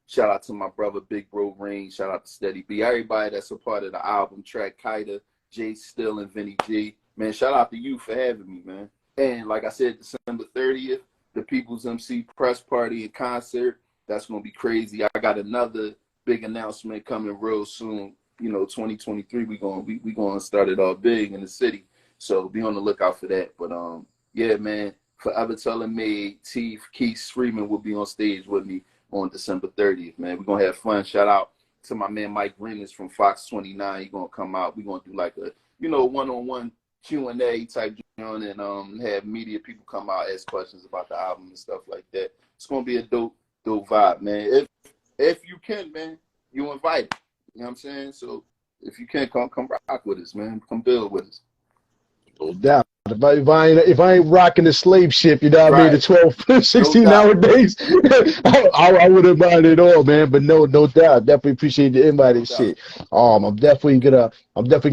Shout out to my brother Big Bro Rain. Shout out to Steady B. Everybody that's a part of the album track, Kida, Jay Still, and Vinny G. Man, shout out to you for having me, man. And like I said, December 30th, the People's MC press party and concert. That's gonna be crazy. I got another big announcement coming real soon. 2023. We gonna start it all big in the city. So be on the lookout for that. But yeah, man. Forever Telling Me, Teeth, Keith Freeman will be on stage with me on December 30th, man. We're going to have fun. Shout out to my man Mike Remus from Fox 29. He's going to come out. We're going to do like a, one-on-one Q&A type joint and have media people come out, ask questions about the album and stuff like that. It's going to be a dope vibe, man. If you can, man, you invited. You know what I'm saying? So if you can, come rock with us, man. Come build with us. No doubt. If I ain't rocking the slave ship, you know what I mean, the 12, 16 No hour days, I wouldn't mind it all, man. But no doubt. Definitely appreciate the invite and shit. I'm definitely gonna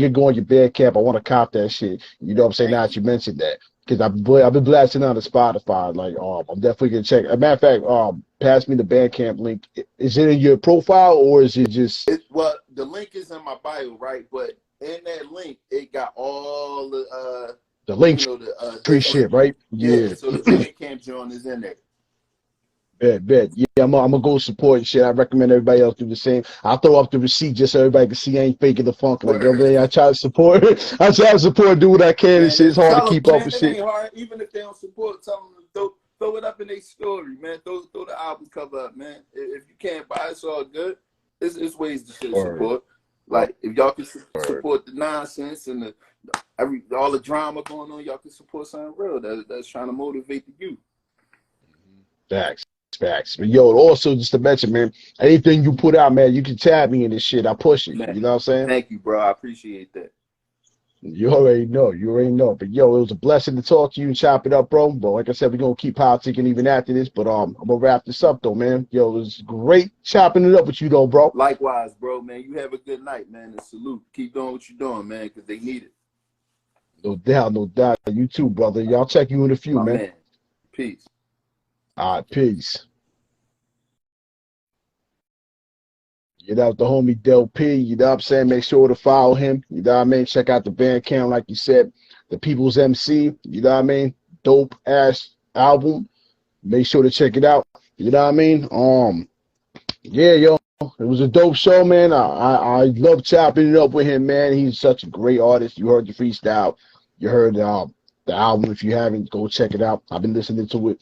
go on your Bandcamp. I want to cop that shit. You know what I'm saying? Now that you mentioned that. Because I've been blasting on the Spotify. Like, I'm definitely gonna check. As a matter of fact, pass me the Bandcamp link. Is it in your profile or is it just? Well, the link is in my bio, right? But in that link, it got all The link tree shit, right? Yeah. So the Bandcamp joint is in there. Bet. Yeah, I'm gonna go support and shit. I recommend everybody else do the same. I'll throw up the receipt just so everybody can see I ain't faking the funk. Like, yo, man, I try to support. Do what I can, man, and shit. It's hard to keep up with shit. It ain't hard. Even if they don't support, tell them to throw it up in their story, man. Throw the album cover up, man. If you can't buy it, it's all good. It's ways to support. Like, if y'all can support the nonsense and all the drama going on, y'all can support something real that's trying to motivate the youth. Facts. But yo, also just to mention, man, anything you put out, man, you can tag me in this shit. I push it. Man, you know what I'm saying? Thank you, bro. I appreciate that. You already know. But yo, it was a blessing to talk to you and chop it up, bro. But like I said, we're gonna keep politicking even after this. But I'm gonna wrap this up though, man. Yo, it was great chopping it up with you though, bro. Likewise, bro, man. You have a good night, man. And salute. Keep doing what you're doing, man, because they need it. No doubt. You too, brother. Y'all check you in a few, man. Peace. All right, peace. Get out the homie Dell-P, you know what I'm saying? Make sure to follow him, you know what I mean? Check out the Bandcamp, like you said. The People's MC, you know what I mean? Dope ass album. Make sure to check it out, you know what I mean? Yeah, yo, it was a dope show, man. I love chopping it up with him, man. He's such a great artist. You heard the freestyle. You heard the album. If you haven't, go check it out. I've been listening to it.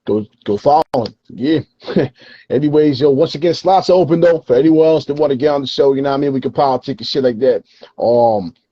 Go follow him. Yeah. Anyways, yo, once again, slots are open though for anyone else that want to get on the show. You know what I mean? We can politic and shit like that.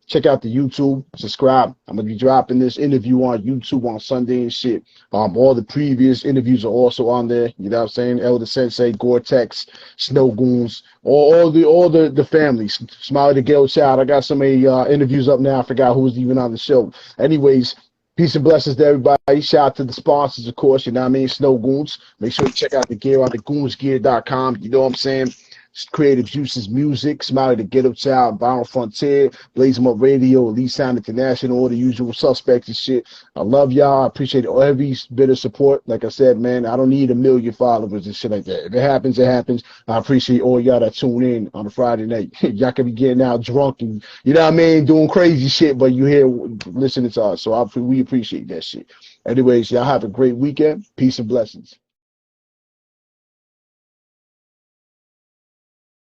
Check out the YouTube, subscribe. I'm gonna be dropping this interview on YouTube on Sunday and shit. All the previous interviews are also on there. You know what I'm saying? Elder Sensei, Gore-Tex, Snow Goons, all the families. Smiley the Ghetto Child. I got so many interviews up now. I forgot who was even on the show. Anyways, peace and blessings to everybody. Shout out to the sponsors, of course, you know what I mean? Snow Goons. Make sure you check out the gear on the goonsgear.com. You know what I'm saying? Creative Juices Music, Smiley the Ghetto Child, Viral Frontier, Blaze 'em Up Radio, Elite Sound International, all the usual suspects and shit. I love y'all. I appreciate every bit of support. Like I said, man, I don't need 1 million followers and shit like that. If it happens, it happens. I appreciate all y'all that tune in on a Friday night. Y'all can be getting out drunk and, you know what I mean, doing crazy shit, but you here listening to us. So we appreciate that shit. Anyways, y'all have a great weekend. Peace and blessings.